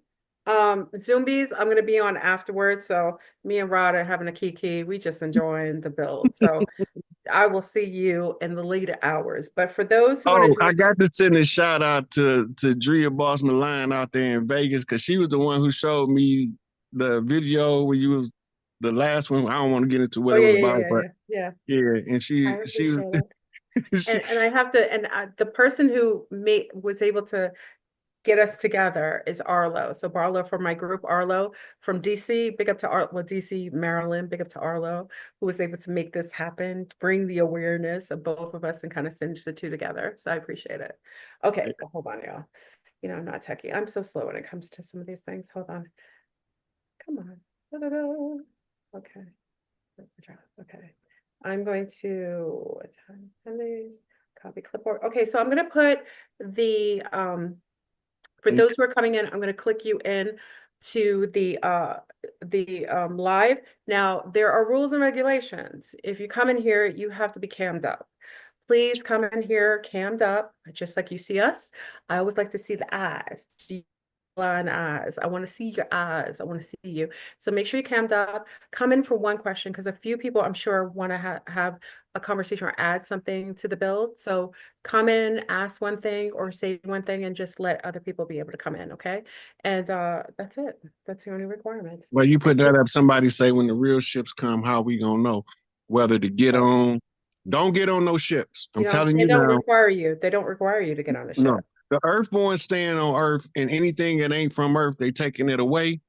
Speaker 1: Zumbies, I'm going to be on afterwards. So me and Rod are having a kiki. We just enjoying the build. So I will see you in the later hours. But for those who want to
Speaker 2: I got to send a shout out to Drea Boss Milan out there in Vegas, because she was the one who showed me the video where you was the last one. I don't want to get into what it was about, but and she was
Speaker 1: and I have to, and the person who was able to get us together is Arlo. So Arlo from my group, Arlo from DC, big up to DC, Maryland, big up to Arlo, who was able to make this happen, bring the awareness of both of us and kind of cinch the two together. So I appreciate it. Okay, well, hold on, y'all. You know, I'm not techie. I'm so slow when it comes to some of these things. Hold on. Come on. Da-da-da. Okay. Okay. I'm going to copy clipboard. Okay, so I'm going to put the for those who are coming in, I'm going to click you in to the live. Now, there are rules and regulations. If you come in here, you have to be cammed up. Please come in here cammed up, just like you see us. I always like to see the eyes. Line eyes. I want to see your eyes. I want to see you. So make sure you cammed up. Come in for one question because a few people I'm sure want to have a conversation or add something to the build. So come in, ask one thing or say one thing and just let other people be able to come in, okay? And that's it. That's the only requirement.
Speaker 2: Well, you put that up, somebody say when the real ships come, how we gonna know whether to get on? Don't get on those ships. I'm telling
Speaker 1: they
Speaker 2: you
Speaker 1: don't
Speaker 2: now.
Speaker 1: require you. They don't require you to get on a ship.
Speaker 2: No. The Earthborn staying on Earth, and anything that ain't from Earth, they taking it away.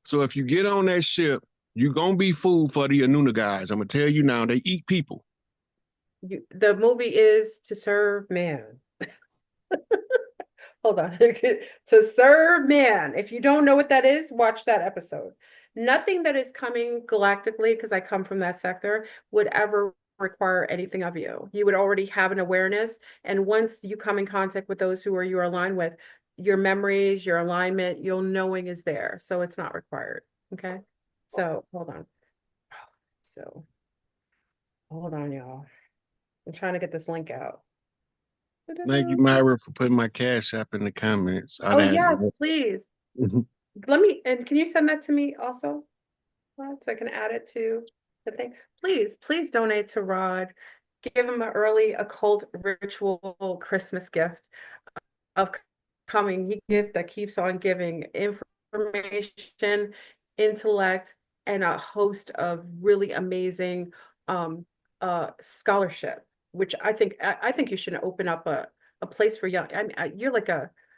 Speaker 2: So if you get on that ship, you're gonna be food for the Anuna guys. I'm gonna tell you now, they eat people.
Speaker 1: The movie is To Serve Man. Hold on. To serve man. If you don't know what that is, watch that episode. Nothing that is coming galactically, because I come from that sector, would ever require anything of you. You would already have an awareness. And once you come in contact with those who are you are aligned with, your memories, your alignment, your knowing is there. So it's not required. Okay. So hold on. So hold on, y'all. I'm trying to get this link out.
Speaker 2: Thank you, Myra, for putting my cash app in the comments.
Speaker 1: Oh, yes, please. Let me, and can you send that to me also? So I can add it to the thing. Please donate to Rod. Give him an early occult ritual Christmas gift of coming. He gives that keeps on giving information, intellect, and a host of really amazing scholarship, which I think you should open up a place for young. I mean, you're like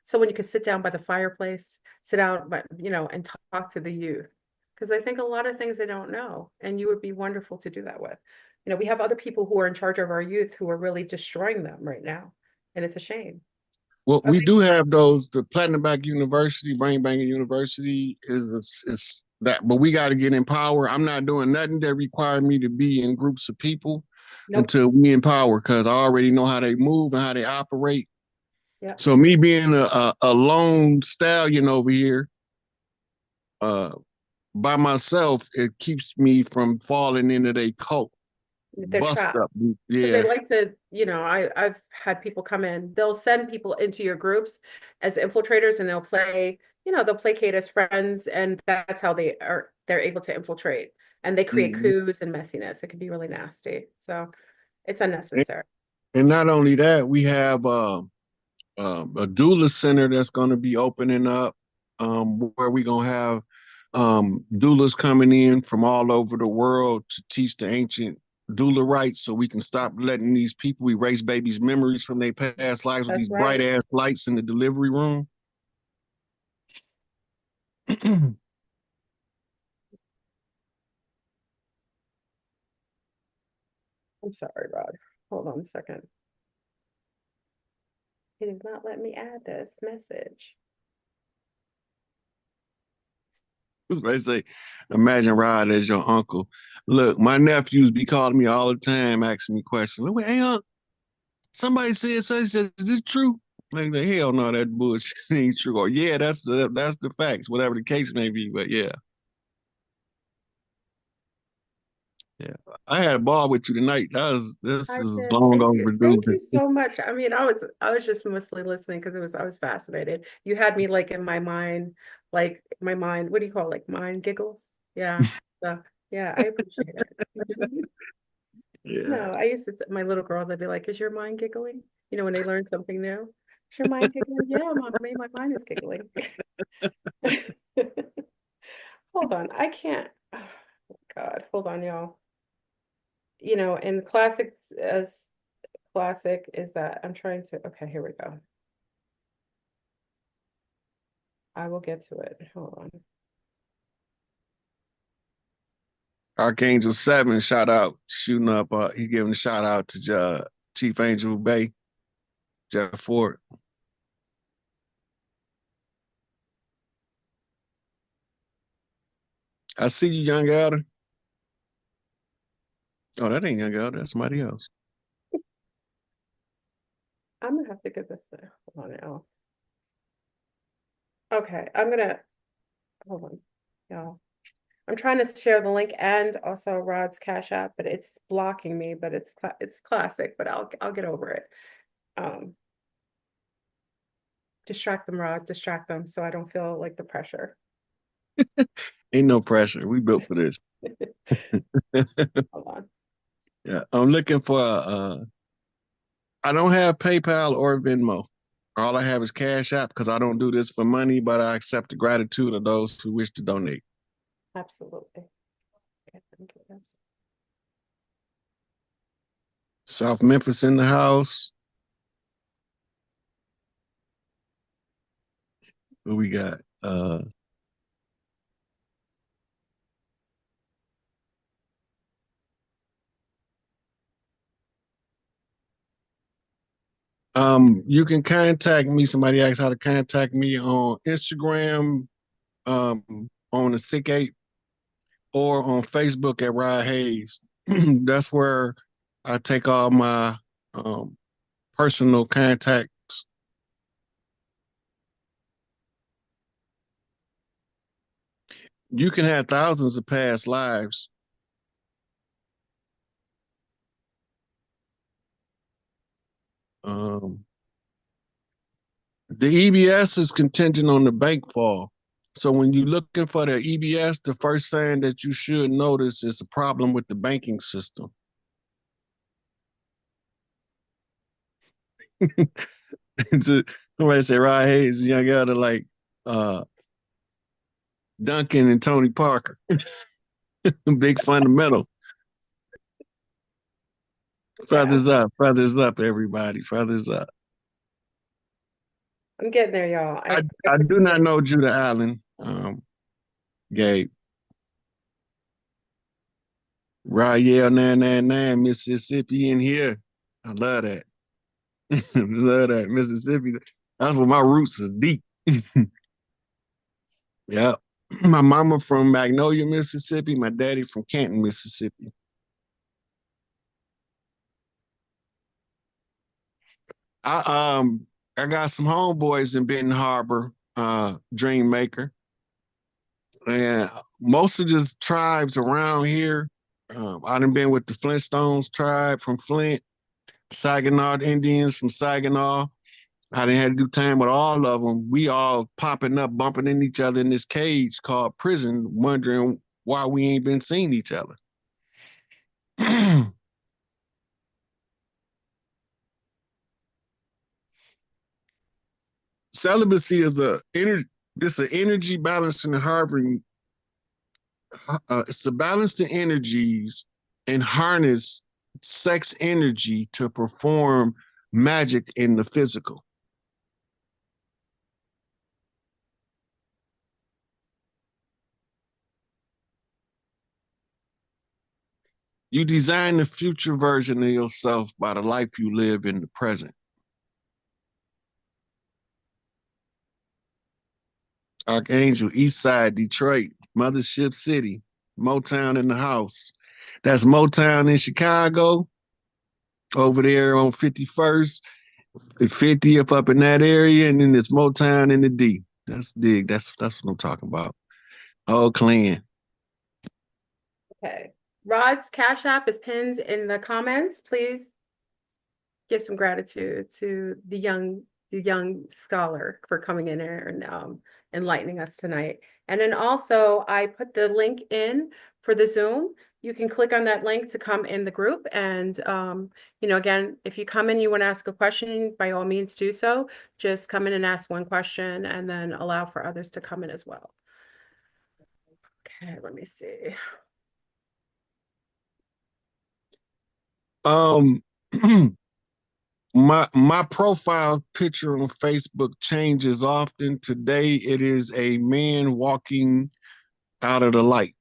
Speaker 1: someone you could sit down by the fireplace, sit out, but and talk to the youth. Because I think a lot of things they don't know, and you would be wonderful to do that with. We have other people who are in charge of our youth who are really destroying them right now, and it's a shame.
Speaker 2: Well, we do have those. The Platinum Back University, Brain Banging University is that, but we got to get in power. I'm not doing nothing that require me to be in groups of people until we in power, because I already know how they move and how they operate. Yeah. So me being a lone stallion over here, by myself, it keeps me from falling into their cult.
Speaker 1: They're trapped. Yeah. They like to, I've had people come in, they'll send people into your groups as infiltrators and they'll placate as friends, and that's how they're able to infiltrate. And they create coups and messiness. It can be really nasty. So it's unnecessary.
Speaker 2: And not only that, we have a doula center that's going to be opening up, where we're going to have doulas coming in from all over the world to teach the ancient doula rights, so we can stop letting these people erase babies' memories from their past lives with these bright ass lights in the delivery room.
Speaker 1: I'm sorry, Rod. Hold on a second. He did not let me add this message.
Speaker 2: I say, imagine Rod as your uncle. Look, my nephews be calling me all the time, asking me questions. Like, hey, Unc, somebody said such. Is this true? Like, hell no, that bullshit ain't true. Or yeah, that's the facts, whatever the case may be. But yeah, I had a ball with you tonight. This is long overdue.
Speaker 1: Thank you so much. I mean, I was just mostly listening because I was fascinated. You had me like in my mind, what do you call it? Like mind giggles? Yeah. So yeah, I appreciate it. Yeah. No, I used to my little girl, they'd be like, "Is your mind giggling?" When they learn something new. Is your mind giggling? Yeah, mommy, my mind is giggling. Hold on, I can't. Oh, God, hold on, y'all. And classics as classic is that I'm trying to, okay, here we go. I will get to it. Hold on.
Speaker 2: Archangel 7, shout out, shooting up. He giving a shout out to Chief Angel Bay, Jeff Ford. I see you, Young Elder. Oh, that ain't Young Elder. That's somebody else.
Speaker 1: I'm gonna have to get this. Hold on now. Okay, I'm gonna. Hold on, y'all. I'm trying to share the link and also Rod's Cash App, but it's blocking me, but it's classic, but I'll get over it. Distract them, Rod, distract them so I don't feel like the pressure.
Speaker 2: Ain't no pressure. We built for this.
Speaker 1: Hold on.
Speaker 2: Yeah, I'm looking for I don't have PayPal or Venmo. All I have is Cash App because I don't do this for money, but I accept the gratitude of those who wish to donate.
Speaker 1: Absolutely. Okay, thank you.
Speaker 2: South Memphis in the house. What we got? You can contact me. Somebody asked how to contact me on Instagram, on the SikApe, or on Facebook at Rod Hayes. That's where I take all my personal contacts. You can have thousands of past lives. The EBS is contingent on the bank fall. So when you're looking for the EBS, the first sign that you should notice is a problem with the banking system. Somebody say Rod Hayes, young out of like Duncan and Tony Parker. Big fundamental. Feathers up, everybody. Feathers up.
Speaker 1: I'm getting there, y'all.
Speaker 2: I do not know Judah Allen, Gabe. Rael 999, Mississippi in here. I love that. Love that, Mississippi. That's where my roots are deep. Yeah. My mama from Magnolia, Mississippi. My daddy from Canton, Mississippi. I got some homeboys in Benton Harbor, Dream Maker. And most of the tribes around here, I done been with the Flintstones tribe from Flint, Saginaw Indians from Saginaw. I didn't have to do time with all of them. We all popping up, bumping in each other in this cage called prison, wondering why we ain't been seeing each other. Celibacy is an energy balancing and harboring. It's to balance the energies and harness sex energy to perform magic in the physical. You design the future version of yourself by the life you live in the present. Archangel, East Side, Detroit, Mothership City, Motown in the house. That's Motown in Chicago, over there on 51st, 50th up in that area, and then it's Motown in the D. That's dig. That's what I'm talking about. All clean.
Speaker 1: Okay. Rod's Cash App is pinned in the comments. Please give some gratitude to the young scholar for coming in here and enlightening us tonight. And then also I put the link in for the Zoom. You can click on that link to come in the group. And again, if you come in, you want to ask a question, by all means do so. Just come in and ask one question and then allow for others to come in as well. Okay, let me see.
Speaker 2: My profile picture on Facebook changes often. Today it is a man walking out of the light.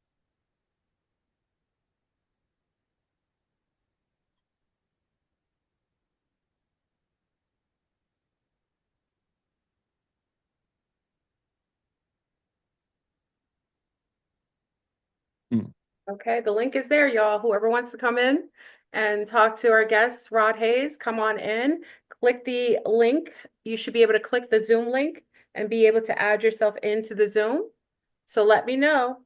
Speaker 1: Okay, the link is there, y'all. Whoever wants to come in and talk to our guest, Rod Hayes, come on in. Click the link. You should be able to click the Zoom link and be able to add yourself into the Zoom. So let me know.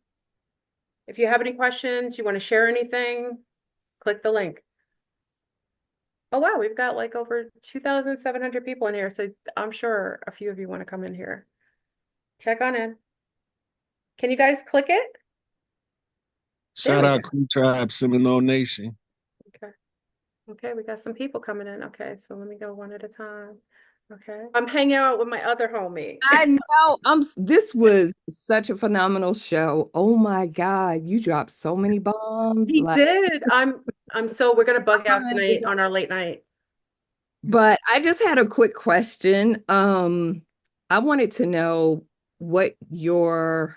Speaker 1: If you have any questions, you want to share anything, click the link. Oh, wow, we've got like over 2,700 people in here. So I'm sure a few of you want to come in here. Check on in. Can you guys click it?
Speaker 2: Shout out Crew Tribe, Seminole Nation.
Speaker 1: Okay. Okay, we got some people coming in. Okay, so let me go one at a time. Okay. I'm hanging out with my other homie.
Speaker 3: I know. This was such a phenomenal show. Oh my God, you dropped so many bombs.
Speaker 1: He did. We're gonna bug out tonight on our late night.
Speaker 3: But I just had a quick question. I wanted to know what your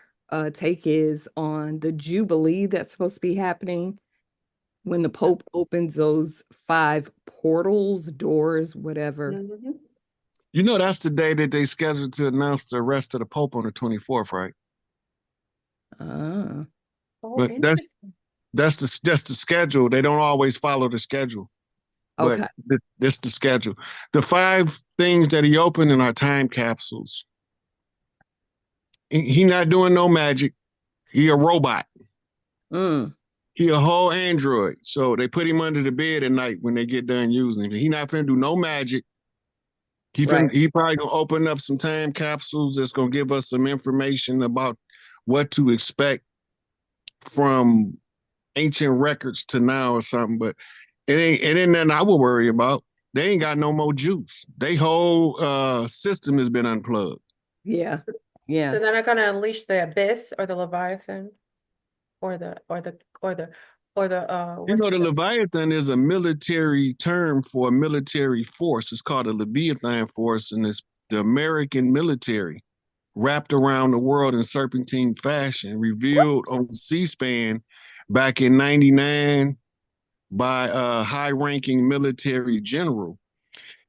Speaker 3: take is on the Jubilee that's supposed to be happening when the Pope opens those 5 portals, doors, whatever.
Speaker 1: Mm-hmm.
Speaker 2: You know, that's the day that they scheduled to announce the arrest of the Pope on the 24th, right?
Speaker 1: Oh,
Speaker 2: but that's the schedule. They don't always follow the schedule.
Speaker 3: Okay.
Speaker 2: But this the schedule. The 5 things that he opened in are time capsules. He not doing no magic. He a robot. He a whole android. So they put him under the bed at night when they get done using him. He not finna do no magic. He probably gonna open up some time capsules that's gonna give us some information about what to expect from ancient records to now or something. But it ain't nothing I would worry about. They ain't got no more juice. They whole system has been unplugged.
Speaker 3: Yeah. Yeah.
Speaker 1: So they're not gonna unleash the abyss or the Leviathan or the
Speaker 2: you know, the Leviathan is a military term for a military force. It's called a Leviathan force, and it's the American military wrapped around the world in serpentine fashion, revealed on C-SPAN back in '99 by a high-ranking military general.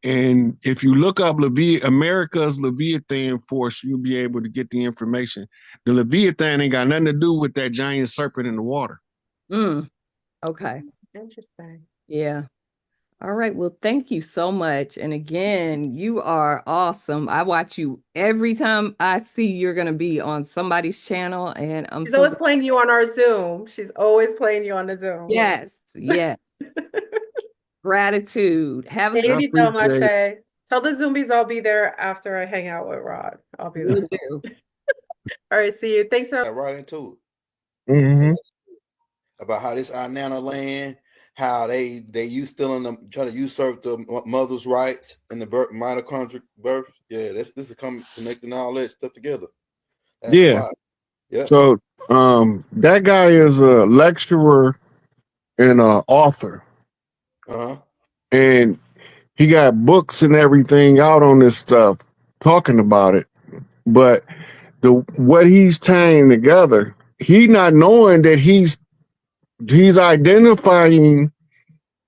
Speaker 2: And if you look up America's Leviathan force, you'll be able to get the information. The Leviathan ain't got nothing to do with that giant serpent in the water.
Speaker 3: Okay.
Speaker 1: Interesting.
Speaker 3: Yeah. All right. Well, thank you so much. And again, you are awesome. I watch you every time I see you're going to be on somebody's channel, and
Speaker 1: She's always playing you on our Zoom. She's always playing you on the Zoom.
Speaker 3: Yes. Yes. Gratitude. Have a
Speaker 1: good day. Tell the Zoomies I'll be there after I hang out with Rod. I'll be there. All right. See you. Thanks.
Speaker 4: Right into it. About how this our nana land, how they use stealing them, try to usurp the mother's rights in the mitochondrial birth. Yeah, this is connecting all that stuff together. That's
Speaker 2: yeah. So that guy is a lecturer and an author. And he got books and everything out on this stuff, talking about it. But what he's tying together, he not knowing that he's identifying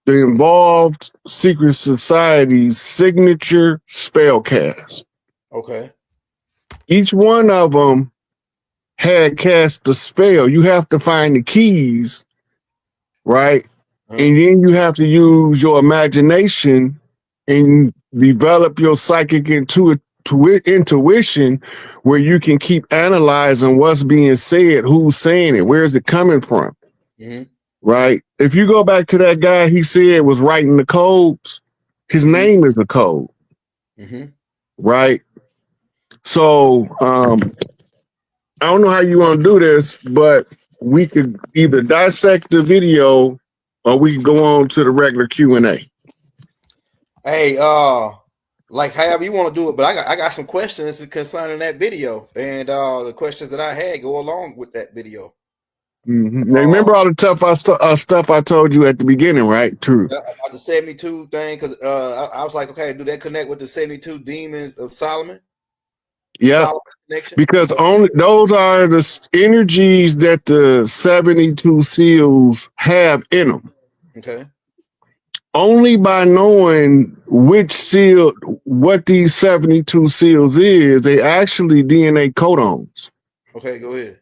Speaker 2: the involved secret society's signature spell cast.
Speaker 4: Okay.
Speaker 2: Each one of them had cast the spell. You have to find the keys, right? And then you have to use your imagination and develop your psychic intuition, where you can keep analyzing what's being said, who's saying it, where's it coming from. Right? If you go back to that guy he said was writing the codes, his name is the code. Right? So I don't know how you want to do this, but we could either dissect the video or we can go on to the regular Q&A.
Speaker 4: Hey, like however you want to do it, but I got some questions concerning that video, and the questions that I had go along with that video.
Speaker 2: Now, remember all the tough stuff I told you at the beginning, right? True.
Speaker 4: About the 72 thing, because I was like, okay, do that connect with the 72 demons of Solomon?
Speaker 2: Yeah, because only those are the energies that the 72 seals have in them.
Speaker 4: Okay.
Speaker 2: Only by knowing which seal, what these 72 seals is, they actually DNA codons.
Speaker 4: Okay, go ahead.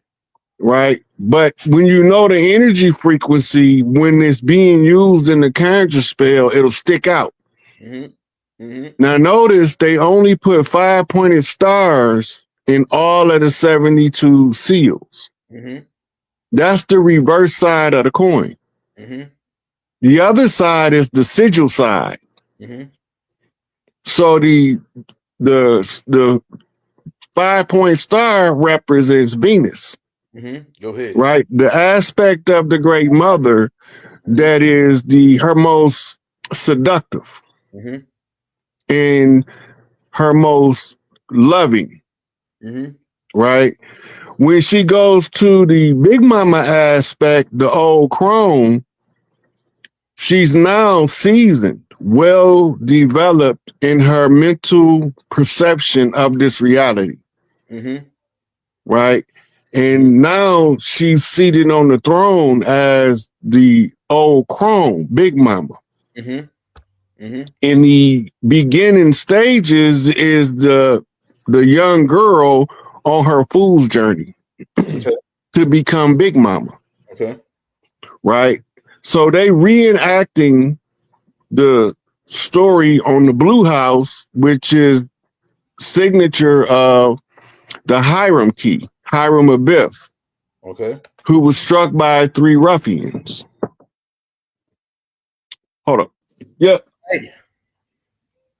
Speaker 2: Right. But when you know the energy frequency, when it's being used in the conjure spell, it'll stick out. Now notice they only put 5-pointed stars in all of the 72 seals. That's the reverse side of the coin. The other side is the sigil side. So the 5-point star represents Venus.
Speaker 4: Go ahead.
Speaker 2: Right? The aspect of the Great Mother that is her most seductive and her most loving. Right? When she goes to the Big Mama aspect, the old crone, she's now seasoned, well developed in her mental perception of this reality. Right? And now she's seated on the throne as the old crone, Big Mama. In the beginning stages is the young girl on her fool's journey to become Big Mama. Right? So they reenacting the story on the Blue House, which is signature of the Hiram key, Hiram Abiff, who was struck by 3 ruffians. Hold up. Yep.
Speaker 4: Hey.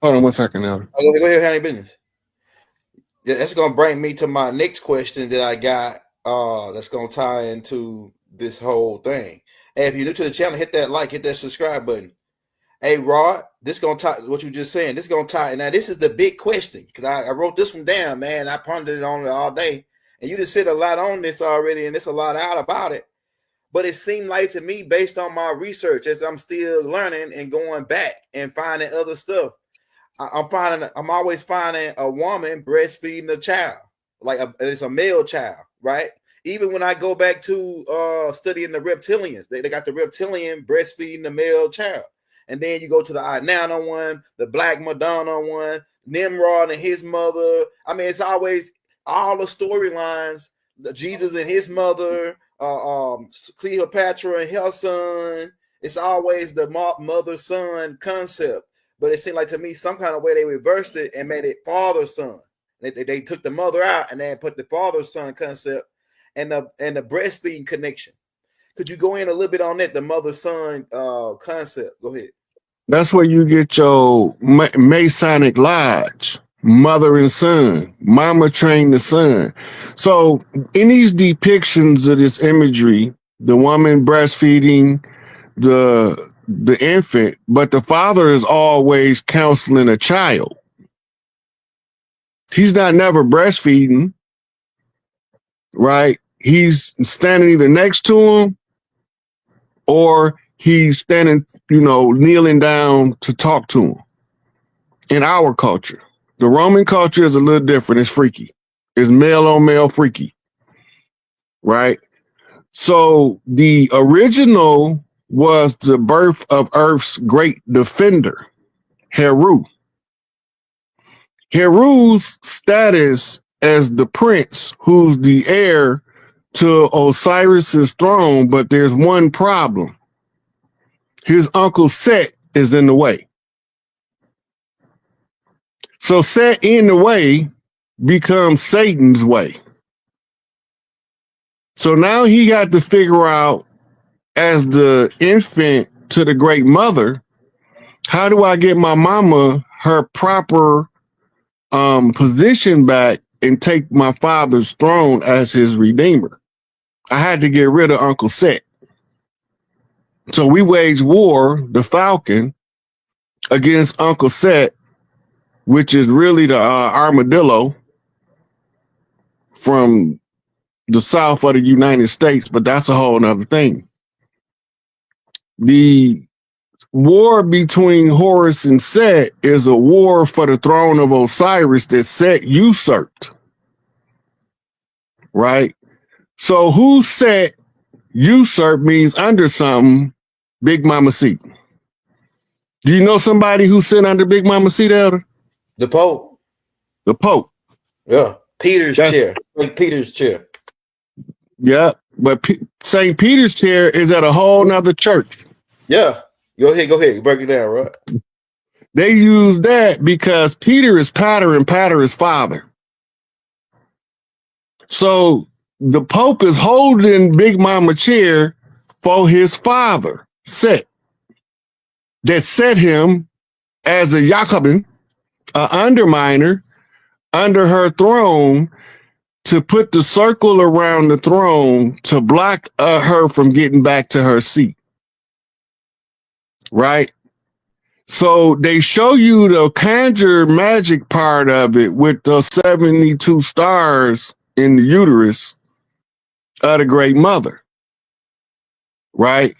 Speaker 2: Hold on 1 second now.
Speaker 4: Go ahead, handle your business. Yeah, that's gonna bring me to my next question that I got. That's gonna tie into this whole thing. Hey, if you're new to the channel, hit that like, hit that subscribe button. Hey, Rod, this gonna tie what you just saying. This gonna tie. Now, this is the big question because I wrote this one down, man. I pondered on it all day, and you just said a lot on this already, and there's a lot out about it. But it seemed like to me, based on my research, as I'm still learning and going back and finding other stuff, I'm always finding a woman breastfeeding a child, like it's a male child, right? Even when I go back to studying the reptilians, they got the reptilian breastfeeding the male child. And then you go to the Inanna one, the Black Madonna one, Nimrod and his mother. I mean, it's always all the storylines, Jesus and his mother, Cleopatra and her son. It's always the mother-son concept. But it seemed like to me some kind of way they reversed it and made it father-son. They took the mother out and then put the father-son concept and the breastfeeding connection. Could you go in a little bit on that, the mother-son concept? Go ahead.
Speaker 2: That's where you get your Masonic Lodge, mother and son, mama trained the son. So in these depictions of this imagery, the woman breastfeeding the infant, but the father is always counseling a child. He's not never breastfeeding, right? He's standing either next to him or he's standing, kneeling down to talk to him. In our culture, the Roman culture is a little different. It's freaky. It's male on male freaky, right? So the original was the birth of Earth's great defender, Heru. Heru's status as the prince who's the heir to Osiris's throne, but there's one problem. His uncle Set is in the way. So Set in the way becomes Satan's way. So now he got to figure out, as the infant to the Great Mother, how do I get my mama her proper position back and take my father's throne as his redeemer? I had to get rid of Uncle Set. So we waged war, the Falcon, against Uncle Set, which is really the armadillo from the south of the United States, but that's a whole nother thing. The war between Horus and Set is a war for the throne of Osiris that Set usurped, right? So who Set usurped means under something, Big Mama seat. Do you know somebody who's sitting under Big Mama seat, Elder?
Speaker 4: The Pope.
Speaker 2: The Pope.
Speaker 4: Yeah. Peter's chair. Peter's chair.
Speaker 2: Yeah, but St. Peter's chair is at a whole nother church.
Speaker 4: Yeah. Go ahead. Break it down, right?
Speaker 2: They use that because Peter is Pater and Pater is Father. So the Pope is holding Big Mama chair for his father, Set, that set him as a Jacobin, an underminer, under her throne to put the circle around the throne to block her from getting back to her seat. Right? So they show you the conjure magic part of it with the 72 stars in the uterus of the Great Mother. Right?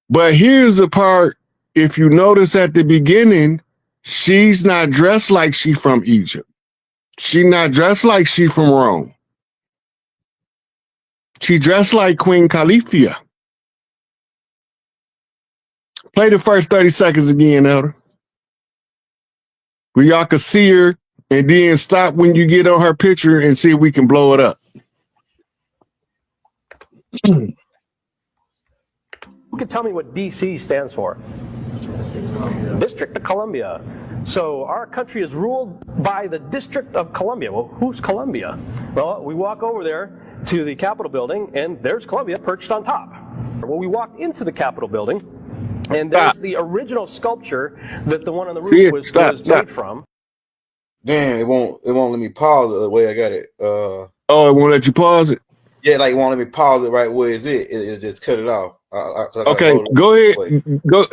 Speaker 2: But here's the part, if you notice at the beginning, she's not dressed like she from Egypt. She's not dressed like she from Rome. She dressed like Queen Califia. Play the first 30 seconds again, Elder. Where y'all can see her, and then stop when you get on her picture and see if we can blow it up.
Speaker 5: Who can tell me what DC stands for? District of Columbia. So our country is ruled by the District of Columbia. Well, who's Columbia? Well, we walk over there to the Capitol building, and there's Columbia perched on top. Well, we walked into the Capitol building, and there's the original sculpture that the one on the roof was made from.
Speaker 4: Damn, it won't let me pause it the way I got it.
Speaker 2: Oh, it won't let you pause it?
Speaker 4: Yeah, like it won't let me pause it right where it's it just cut it off.
Speaker 2: Okay, go ahead. Go